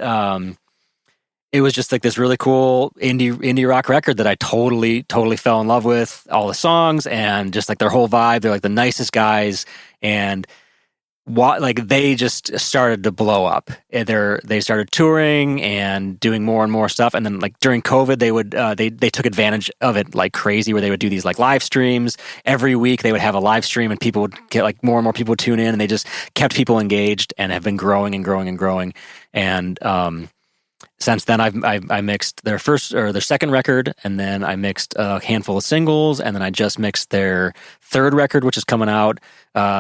it was just like this really cool indie rock record that I totally fell in love with, all the songs and just like their whole vibe. They're like the nicest guys, and they just started to blow up. They started touring and doing more and more stuff. And then like during COVID, they would they took advantage of it like crazy, where they would do these like live streams every week. They would have a live stream, and people would get like more and more people would tune in, and they just kept people engaged and have been growing and growing and growing. And since then, I mixed their second record, and then I mixed a handful of singles, and then I just mixed their third record, which is coming out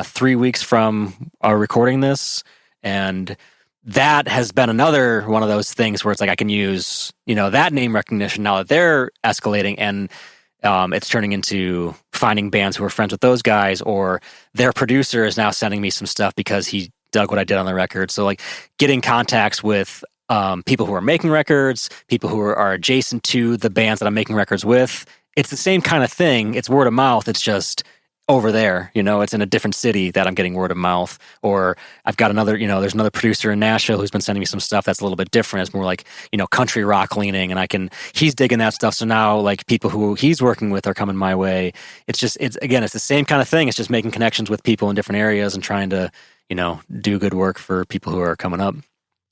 3 weeks from recording this. And that has been another one of those things where it's like I can use that name recognition now that they're escalating, and it's turning into finding bands who are friends with those guys, or their producer is now sending me some stuff because he dug what I did on the record. So like getting contacts with people who are making records, people who are adjacent to the bands that I'm making records with. It's the same kind of thing. It's word of mouth. It's just over there, it's in a different city that I'm getting word of mouth. Or I've got there's another producer in Nashville who's been sending me some stuff that's a little bit different. It's more like, country rock leaning, and he's digging that stuff. So now like people who he's working with are coming my way. It's the same kind of thing. It's just making connections with people in different areas and trying to, do good work for people who are coming up.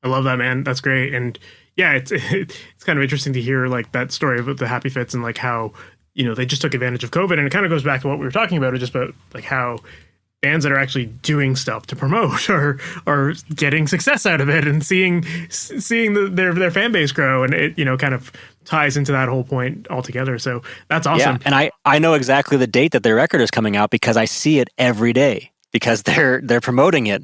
I love that, man. That's great. And yeah, it's kind of interesting to hear like that story about the Happy Fits and like how, they just took advantage of COVID. And it kind of goes back to what we were talking about, just about like how bands that are actually doing stuff to promote are getting success out of it and seeing their fan base grow. And it, kind of ties into that whole point altogether. So that's awesome. Yeah. And I know exactly the date that their record is coming out because I see it every day because they're promoting it,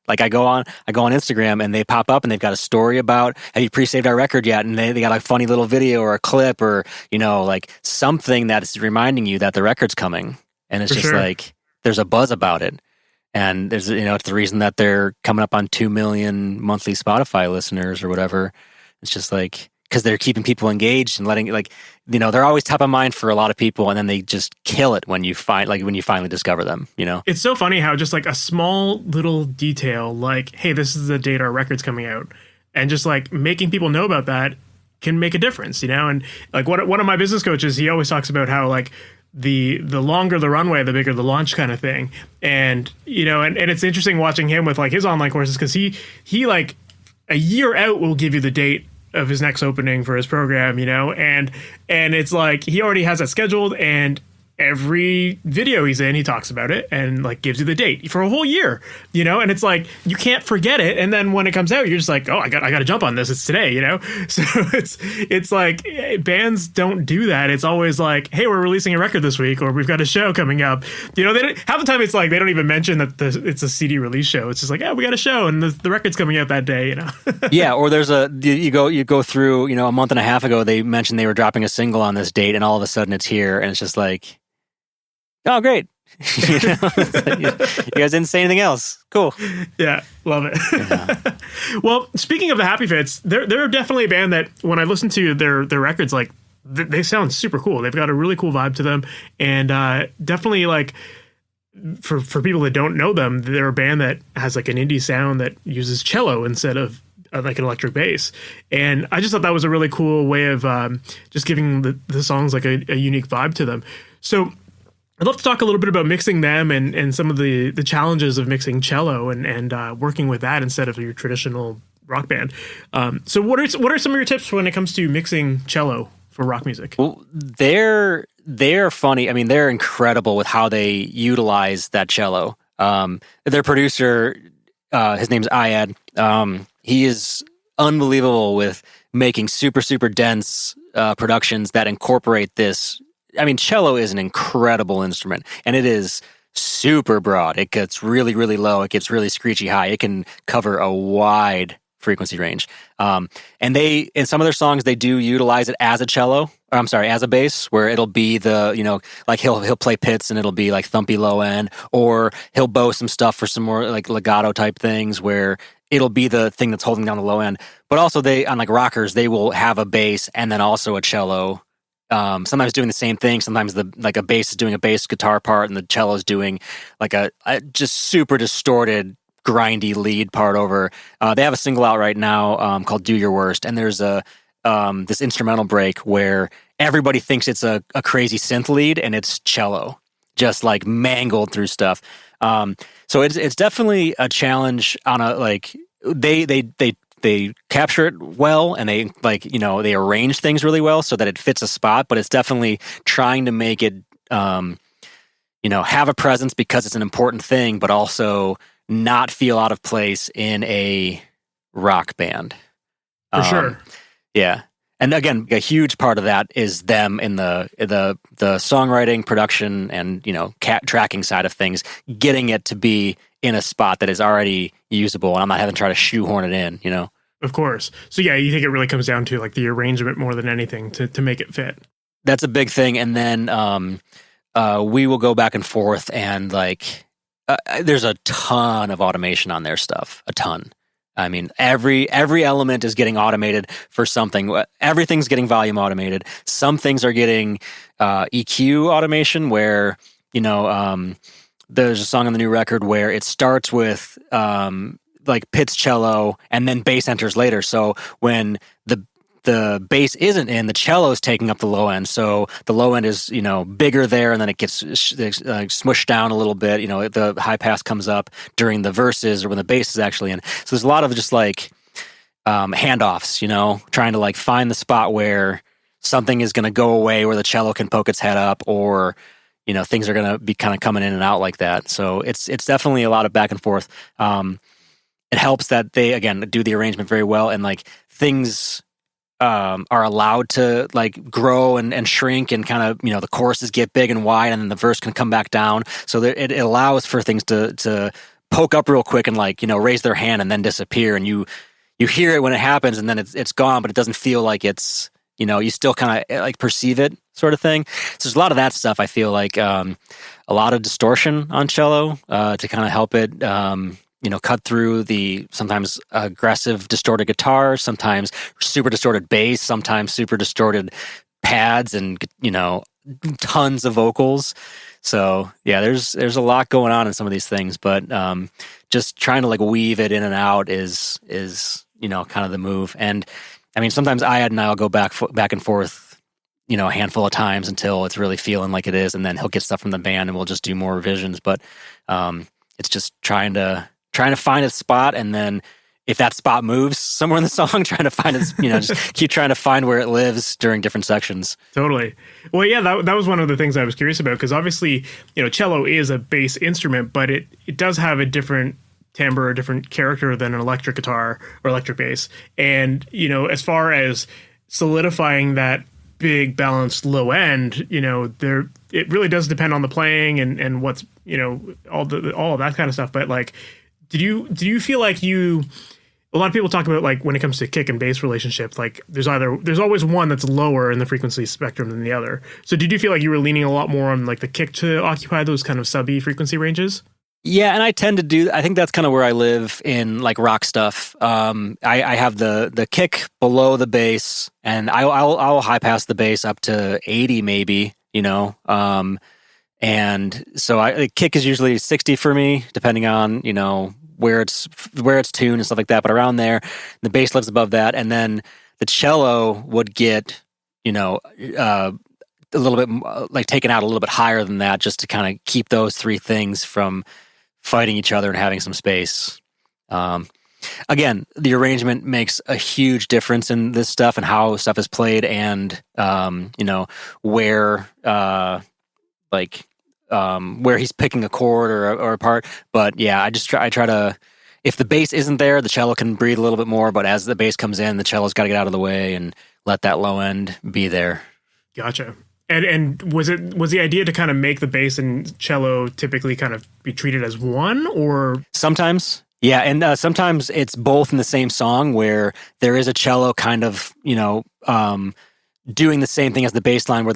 Like I go on Instagram and they pop up and they've got a story about, have you pre-saved our record yet? And they got a funny little video or a clip or, like something that's reminding you that the record's coming. And it's just like, there's a buzz about it. And there's, it's the reason that they're coming up on 2 million monthly Spotify listeners or whatever. It's just like, because they're keeping people engaged and letting they're always top of mind for a lot of people, and then they just kill it when you finally discover them. It's so funny how just like a small little detail, like, hey, this is the date our record's coming out, and just like making people know about that can make a difference, And like one of my business coaches, he always talks about how like the longer the runway, the bigger the launch kind of thing, and and it's interesting watching him with like his online courses because he like a year out will give you the date of his next opening for his program, and it's like he already has that scheduled, and every video he's in, he talks about it and like gives you the date for a whole year, and it's like, you can't forget it. And then when it comes out, you're just like, oh, I got to jump on this. It's today, So it's like bands don't do that. It's always like, hey, we're releasing a record this week, or we've got a show coming up. They don't, half the time it's like, they don't even mention that it's a CD release show. It's just like, yeah, we got a show and the record's coming out that day, Yeah. Or there's you go through, a month and a half ago, they mentioned they were dropping a single on this date, and all of a sudden it's here, and it's just like, oh, great. You guys didn't say anything else. Cool. Yeah, love it. Yeah. Well, speaking of the Happy Fits, they're definitely a band that when I listen to their records, like they sound super cool. They've got a really cool vibe to them, and definitely like for people that don't know them, they're a band that has like an indie sound that uses cello instead of like an electric bass. And I just thought that was a really cool way of just giving the songs like a unique vibe to them. So I'd love to talk a little bit about mixing them and some of the challenges of mixing cello and working with that instead of your traditional rock band. So what are some of your tips when it comes to mixing cello for rock music? Well, they're funny. I mean, they're incredible with how they utilize that cello. Their producer, his name's Ayad. He is unbelievable with making super, super dense productions that incorporate this. I mean, cello is an incredible instrument, and it is super broad. It gets really, really low. It gets really screechy high. It can cover a wide frequency range. And in some of their songs, they do utilize it as a cello, or I'm sorry, as a bass, where it'll be like he'll play pits and it'll be like thumpy low end, or he'll bow some stuff for some more like legato type things where it'll be the thing that's holding down the low end. But also on like rockers, they will have a bass and then also a cello. Sometimes doing the same thing. Sometimes a bass is doing a bass guitar part and the cello is doing like a just super distorted, grindy lead part over. They have a single out right now called "Do Your Worst," and there's this instrumental break where everybody thinks it's a crazy synth lead and it's cello, just like mangled through stuff. So it's definitely a challenge on a like they capture it well, and they they arrange things really well so that it fits a spot, but it's definitely trying to make it have a presence because it's an important thing, but also not feel out of place in a rock band. For sure. Yeah. And again, a huge part of that is them in the songwriting, production, and tracking side of things, getting it to be in a spot that is already usable, and I'm not having to try to shoehorn it in. Of course. So yeah, you think it really comes down to like the arrangement more than anything to make it fit. That's a big thing. And then we will go back and forth, and like there's a ton of automation on their stuff. A ton. I mean, every element is getting automated for something. Everything's getting volume automated. Some things are getting EQ automation where, there's a song on the new record where it starts with like Pitt's cello and then bass enters later. So when the bass isn't in, the cello's taking up the low end. So the low end is, bigger there, and then it gets smushed down a little bit. The high pass comes up during the verses or when the bass is actually in. So there's a lot of just like handoffs, trying to like find the spot where something is going to go away, where the cello can poke its head up, or, things are going to be kind of coming in and out like that. So it's definitely a lot of back and forth. It helps that they, again, do the arrangement very well, and like things are allowed to like grow and shrink, and kind of the choruses get big and wide, and then the verse can come back down. So it allows for things to poke up real quick and like raise their hand and then disappear, and you hear it when it happens, and then it's gone, but it doesn't feel like it's you still kind of like perceive it, sort of thing. So there's a lot of that stuff. I feel like a lot of distortion on cello to kind of help it. Cut through the sometimes aggressive distorted guitar, sometimes super distorted bass, sometimes super distorted pads, and tons of vocals. So yeah, there's a lot going on in some of these things, but just trying to like weave it in and out is kind of the move. And I mean, sometimes Ayad and I'll go back and forth, a handful of times until it's really feeling like it is, and then he'll get stuff from the band and we'll just do more revisions. But it's just trying to find a spot, and then if that spot moves somewhere in the song, trying to find its, just keep trying to find where it lives during different sections. Totally. Well, yeah, that was one of the things I was curious about, because obviously, cello is a bass instrument, but it does have a different timbre, a different character than an electric guitar or electric bass. And, as far as solidifying that big balanced low end, it really does depend on the playing and what's, all of that kind of stuff. But like, do you feel like a lot of people talk about, like, when it comes to kick and bass relationships, like there's always one that's lower in the frequency spectrum than the other. So did you feel like you were leaning a lot more on like the kick to occupy those kind of sub-E frequency ranges? Yeah, and I tend to I think that's kind of where I live in like rock stuff. I have the kick below the bass, and I'll high pass the bass up to 80 maybe, and so the kick is usually 60 for me, depending on where it's tuned and stuff like that. But around there, the bass lives above that, and then the cello would get a little bit like taken out a little bit higher than that, just to kind of keep those three things from fighting each other and having some space. Again, the arrangement makes a huge difference in this stuff and how stuff is played, and where where he's picking a chord or a part. But yeah, I try to, if the bass isn't there, the cello can breathe a little bit more, but as the bass comes in, the cello's got to get out of the way and let that low end be there. Gotcha. And was the idea to kind of make the bass and cello typically kind of be treated as one, or sometimes? Yeah, and sometimes it's both in the same song, where there is a cello kind of doing the same thing as the bass line, where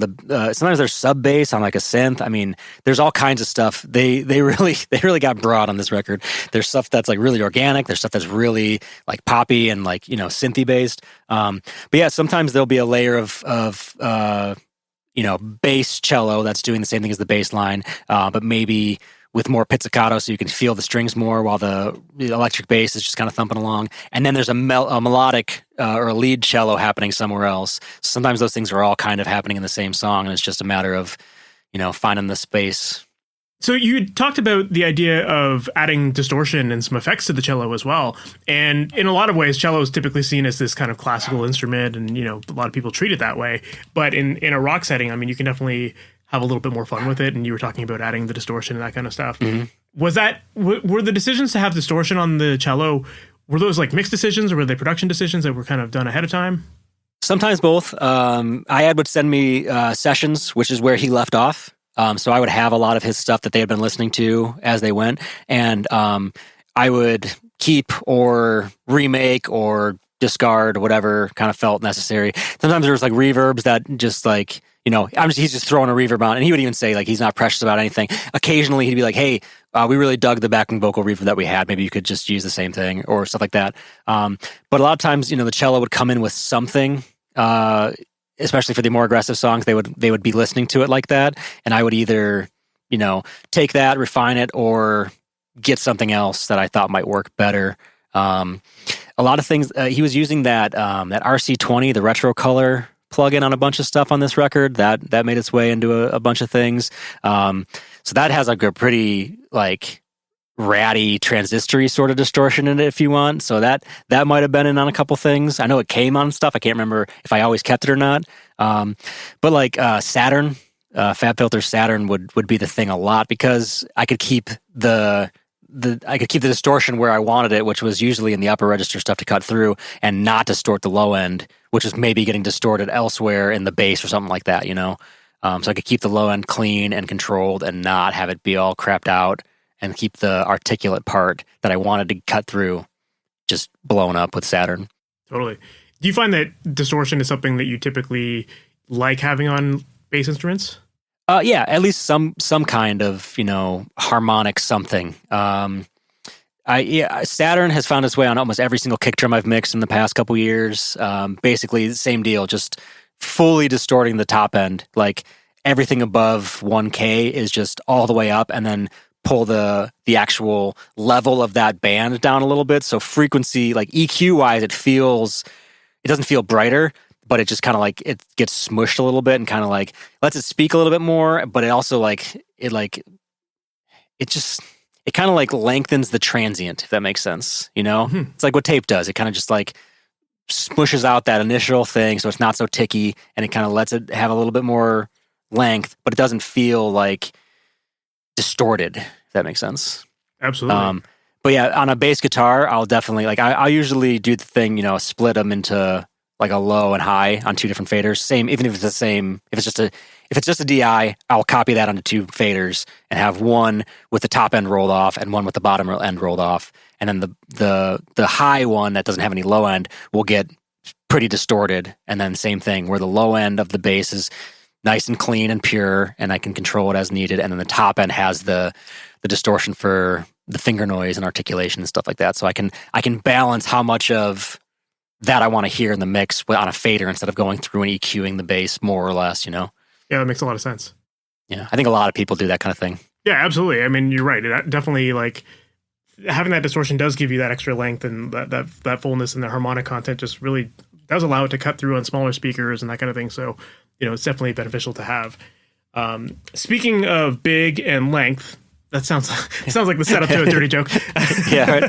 sometimes there's sub bass on like a synth. I mean, there's all kinds of stuff. They really got broad on this record. There's stuff that's like really organic. There's stuff that's really like poppy and like synthy based. But yeah, sometimes there'll be a layer of bass cello that's doing the same thing as the bass line, but maybe with more pizzicato, so you can feel the strings more, while the electric bass is just kind of thumping along. And then there's a melodic or a lead cello happening somewhere else. Sometimes those things are all kind of happening in the same song, and it's just a matter of finding the space. So you talked about the idea of adding distortion and some effects to the cello as well. And in a lot of ways, cello is typically seen as this kind of classical instrument, and a lot of people treat it that way. But in a rock setting, I mean, you can definitely have a little bit more fun with it. And you were talking about adding the distortion and that kind of stuff. Mm-hmm. Were the decisions to have distortion on the cello, were those like mixed decisions, or were they production decisions that were kind of done ahead of time? Sometimes both. Ayad would send me sessions, which is where he left off. So I would have a lot of his stuff that they had been listening to as they went, and I would keep or remake or discard whatever kind of felt necessary. Sometimes there was like reverbs that just like, he's just throwing a reverb on, and he would even say like he's not precious about anything. Occasionally he'd be like, hey, we really dug the backing vocal reverb that we had. Maybe you could just use the same thing or stuff like that. But a lot of times, the cello would come in with something, especially for the more aggressive songs. They would be listening to it like that, and I would either, take that, refine it, or get something else that I thought might work better. A lot of things, he was using that RC20, the retro color plugin on a bunch of stuff on this record that made its way into a bunch of things. So that has like a pretty like ratty transistory sort of distortion in it, if you want. So that might have been in on a couple things. I know it came on stuff. I can't remember if I always kept it or not. But like Saturn, FabFilter Saturn would be the thing a lot, because I could keep the distortion where I wanted it, which was usually in the upper register stuff to cut through, and not distort the low end, which is maybe getting distorted elsewhere in the bass or something like that, So I could keep the low end clean and controlled and not have it be all crapped out, and keep the articulate part that I wanted to cut through just blown up with Saturn. Totally. Do you find that distortion is something that you typically like having on bass instruments? Yeah, at least some kind of, harmonic something. Saturn has found its way on almost every single kick drum I've mixed in the past couple years. Basically, the same deal, just fully distorting the top end. Like everything above 1K is just all the way up, and then pull the actual level of that band down a little bit. So frequency, like EQ wise, it doesn't feel brighter, but it just kind of like, it gets smushed a little bit and kind of like lets it speak a little bit more, but it also it it kind of like lengthens the transient, if that makes sense. It's like what tape does. It kind of just like smushes out that initial thing, so it's not so ticky, and it kind of lets it have a little bit more length, but it doesn't feel like distorted, if that makes sense. Absolutely. But yeah, on a bass guitar, I'll definitely I usually do the thing, split them into like a low and high on 2 different faders. Same, even if it's the same. If it's just a DI, I'll copy that onto 2 faders and have one with the top end rolled off and one with the bottom end rolled off. And then the high one that doesn't have any low end will get pretty distorted. And then same thing where the low end of the bass is nice and clean and pure, and I can control it as needed. And then the top end has the distortion for the finger noise and articulation and stuff like that. So I can balance how much of that I want to hear in the mix on a fader instead of going through and EQing the bass more or less, Yeah, that makes a lot of sense. Yeah, I think a lot of people do that kind of thing. Yeah, absolutely. I mean, you're right. That definitely, like, having that distortion does give you that extra length, and that fullness, and the harmonic content just really does allow it to cut through on smaller speakers and that kind of thing. So, it's definitely beneficial to have. Speaking of big and length, that sounds like the setup to a dirty joke. Yeah. Right.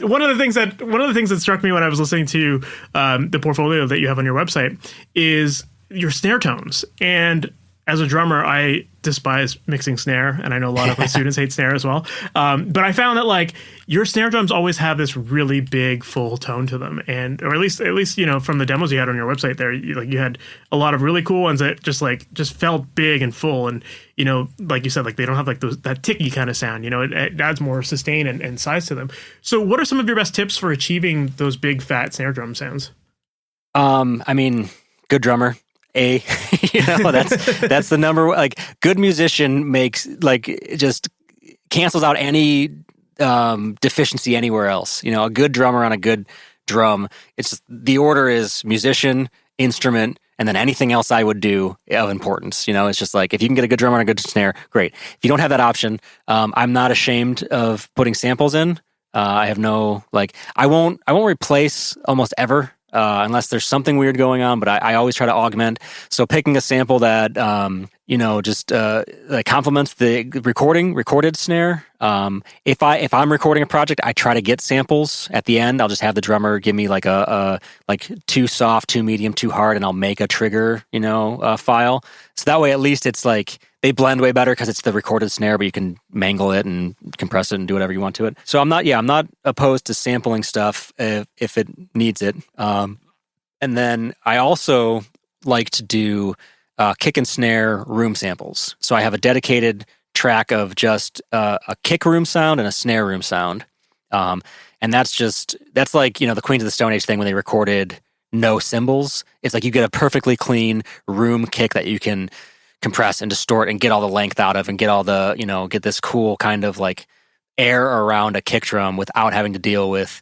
One of the things that struck me when I was listening to the portfolio that you have on your website is your snare tones. And as a drummer, I despise mixing snare, and I know a lot of my students hate snare as well. But I found that like your snare drums always have this really big, full tone to them, or at least from the demos you had on your website there, you had a lot of really cool ones that just felt big and full, and like you said, like they don't have like that ticky kind of sound. It adds more sustain and size to them. So, what are some of your best tips for achieving those big, fat snare drum sounds? I mean, good drummer. That's the number. Like, good musician makes just cancels out any deficiency anywhere else. A good drummer on a good drum. It's just, the order is musician, instrument, and then anything else I would do of importance. It's just like, if you can get a good drummer and a good snare, great. If you don't have that option, I'm not ashamed of putting samples in. I have I won't replace almost ever. Unless there's something weird going on, but I always try to augment. So picking a sample that, that complements the recorded snare. If I'm recording a project, I try to get samples at the end. I'll just have the drummer give me like a too soft, too medium, too hard, and I'll make a trigger, file. So that way, at least it's like, they blend way better because it's the recorded snare, but you can mangle it and compress it and do whatever you want to it. So I'm not opposed to sampling stuff if it needs it. And then I also like to do kick and snare room samples. So I have a dedicated track of just a kick room sound and a snare room sound. And that's like, the Queens of the Stone Age thing when they recorded no cymbals. It's like you get a perfectly clean room kick that you can compress and distort and get all the length out of, and get all the, get this cool kind of like air around a kick drum without having to deal with,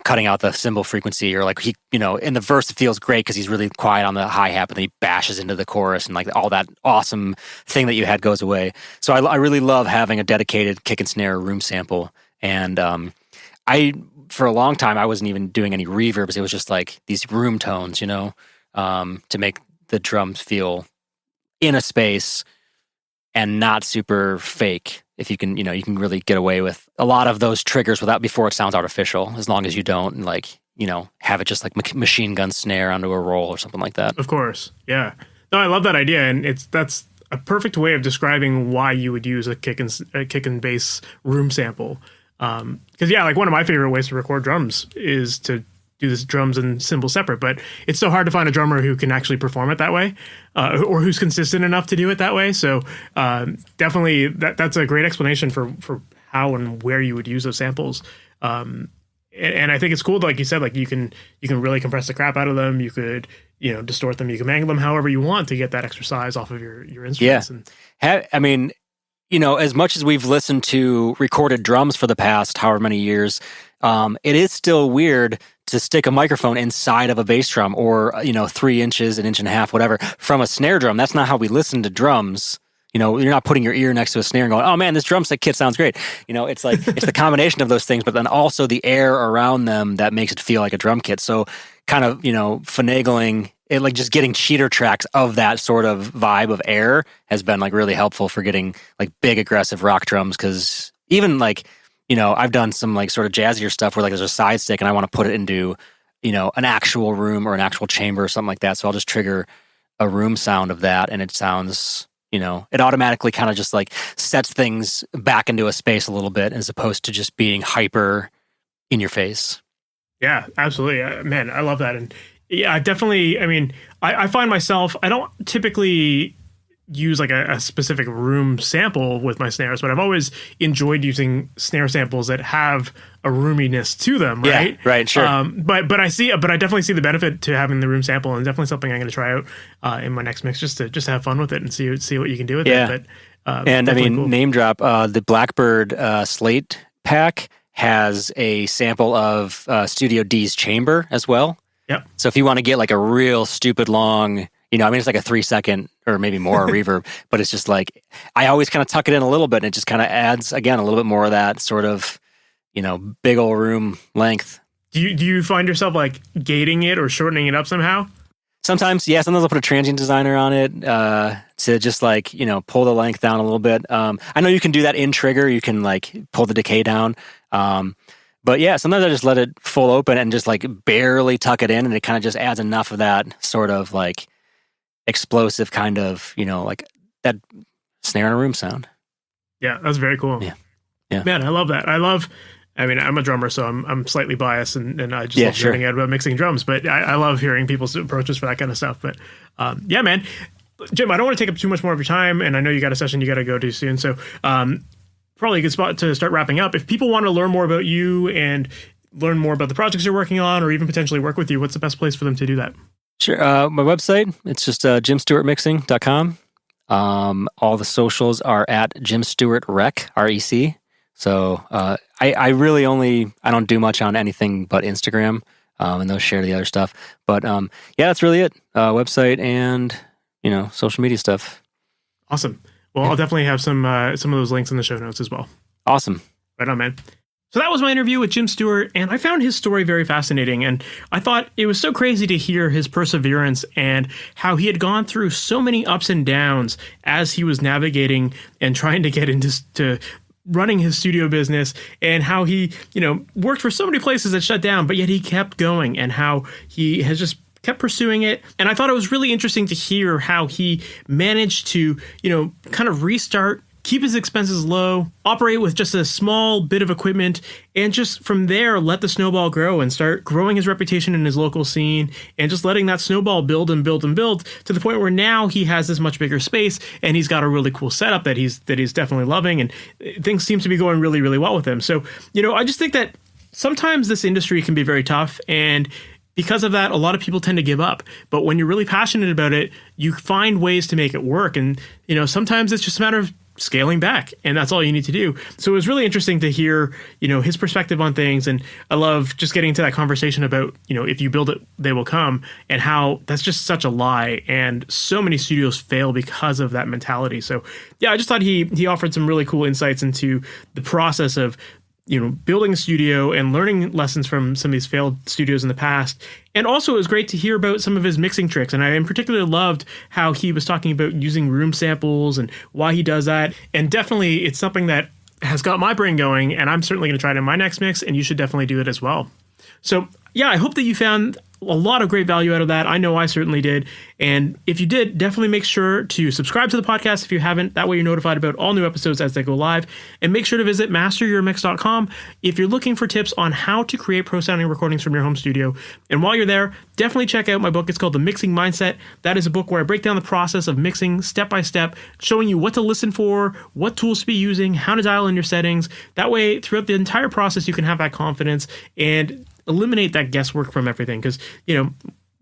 cutting out the cymbal frequency, or like he, in the verse it feels great because he's really quiet on the hi-hat, but then he bashes into the chorus, and like all that awesome thing that you had goes away. So I really love having a dedicated kick and snare room sample. And for a long time, I wasn't even doing any reverbs. It was just like these room tones, to make the drums feel in a space and not super fake. If you can, you can really get away with a lot of those triggers before it sounds artificial, as long as you don't have it just like machine gun snare onto a roll or something like that. Of course. Yeah. No, I love that idea. And that's a perfect way of describing why you would use a kick and bass room sample. Cause like one of my favorite ways to record drums is to do this drums and cymbals separate, but it's so hard to find a drummer who can actually perform it that way, or who's consistent enough to do it that way. So definitely that's a great explanation for how and where you would use those samples. And I think it's cool, like you said, like you can really compress the crap out of them. You could, distort them. You can mangle them however you want to get that extra size off of your instruments. Yeah. As much as we've listened to recorded drums for the past however many years, it is still weird to stick a microphone inside of a bass drum, or 3 inches, an inch and a half, whatever, from a snare drum. That's not how we listen to drums. You're not putting your ear next to a snare and going, "Oh man, this drum set kit sounds great." It's like it's the combination of those things, but then also the air around them that makes it feel like a drum kit. So kind of finagling it like just getting cheater tracks of that sort of vibe of air has been like really helpful for getting like big aggressive rock drums. Because even like, I've done some like sort of jazzier stuff where like there's a side stick and I want to put it into, an actual room or an actual chamber or something like that. So I'll just trigger a room sound of that, and it sounds, it automatically kind of just like sets things back into a space a little bit as opposed to just being hyper in your face. Yeah, absolutely. Man, I love that. And yeah, definitely. I mean, I find myself, I don't typically use like a specific room sample with my snares, but I've always enjoyed using snare samples that have a roominess to them, right? Yeah, right, sure. But I definitely see the benefit to having the room sample, and definitely something I'm going to try out in my next mix just to have fun with it and see what you can do with it. But and I mean, cool. Name drop, the Blackbird Slate pack has a sample of Studio D's chamber as well. Yep. So if you want to get like a real stupid long, it's like a 3-second or maybe more reverb, but it's just like, I always kind of tuck it in a little bit and it just kind of adds, again, a little bit more of that sort of, big old room length. Do you find yourself like gating it or shortening it up somehow? Sometimes, yeah. Sometimes I'll put a transient designer on it to just like, pull the length down a little bit. I know you can do that in trigger. You can like pull the decay down. But yeah, sometimes I just let it full open and just like barely tuck it in, and it kind of just adds enough of that sort of like explosive kind of, like that snare in a room sound. Yeah, that's very cool. Yeah. Man, I love that. I mean, I'm a drummer, so I'm slightly biased, and I just love learning out about mixing drums. But I love hearing people's approaches for that kind of stuff. But yeah, man, Jim, I don't want to take up too much more of your time, and I know you got a session you got to go to soon. So probably a good spot to start wrapping up. If people want to learn more about you and learn more about the projects you're working on, or even potentially work with you, what's the best place for them to do that? Sure. My website, it's just jimstewartmixing.com. All the socials are at jimstewartrec, REC. So I really I don't do much on anything but Instagram, and those share the other stuff. But yeah, that's really it. Website and, social media stuff. Awesome. Well, I'll definitely have some of those links in the show notes as well. Awesome. Right on, man. So that was my interview with Jim Stewart, and I found his story very fascinating, and I thought it was so crazy to hear his perseverance and how he had gone through so many ups and downs as he was navigating and trying to get into running his studio business, and how he, worked for so many places that shut down, but yet he kept going, and how he has just kept pursuing it. And I thought it was really interesting to hear how he managed to, kind of restart, keep his expenses low, operate with just a small bit of equipment, and just from there let the snowball grow and start growing his reputation in his local scene, and just letting that snowball build and build and build to the point where now he has this much bigger space, and he's got a really cool setup that he's definitely loving, and things seem to be going really, really well with him. So, I just think that sometimes this industry can be very tough, and because of that, a lot of people tend to give up. But when you're really passionate about it, you find ways to make it work. And, sometimes it's just a matter of scaling back, and that's all you need to do. So it was really interesting to hear, his perspective on things. And I love just getting into that conversation about, if you build it, they will come, and how that's just such a lie. And so many studios fail because of that mentality. So yeah, I just thought he offered some really cool insights into the process of, building a studio and learning lessons from some of these failed studios in the past. And also it was great to hear about some of his mixing tricks. And I in particular loved how he was talking about using room samples and why he does that. And definitely it's something that has got my brain going, and I'm certainly going to try it in my next mix, and you should definitely do it as well. So yeah, I hope that you found a lot of great value out of that. I know I certainly did. And if you did, definitely make sure to subscribe to the podcast if you haven't. That way you're notified about all new episodes as they go live. And make sure to visit MasterYourMix.com if you're looking for tips on how to create pro sounding recordings from your home studio. And while you're there, definitely check out my book. It's called The Mixing Mindset. That is a book where I break down the process of mixing step by step, showing you what to listen for, what tools to be using, how to dial in your settings. That way, throughout the entire process, you can have that confidence and eliminate that guesswork from everything, because you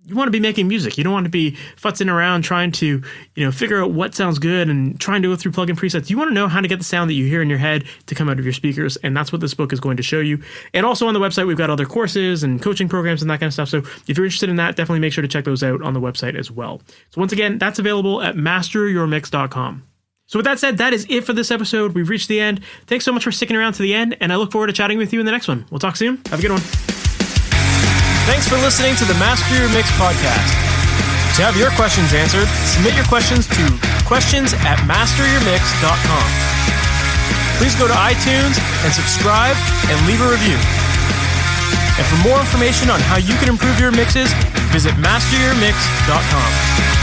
want to be making music. You don't want to be futzing around trying to figure out what sounds good and trying to go through plugin presets. You want to know how to get the sound that you hear in your head to come out of your speakers, and that's what this book is going to show you. And also on the website we've got other courses and coaching programs and that kind of stuff, so if you're interested in that, definitely make sure to check those out on the website as well. So once again, that's available at masteryourmix.com. So with that said, that is it for this episode. We've reached the end. Thanks so much for sticking around to the end, and I look forward to chatting with you in the next one. We'll talk soon. Have a good one. Thanks for listening to the Master Your Mix podcast. To have your questions answered, submit your questions to questions@masteryourmix.com. Please go to iTunes and subscribe and leave a review. And for more information on how you can improve your mixes, visit MasterYourMix.com.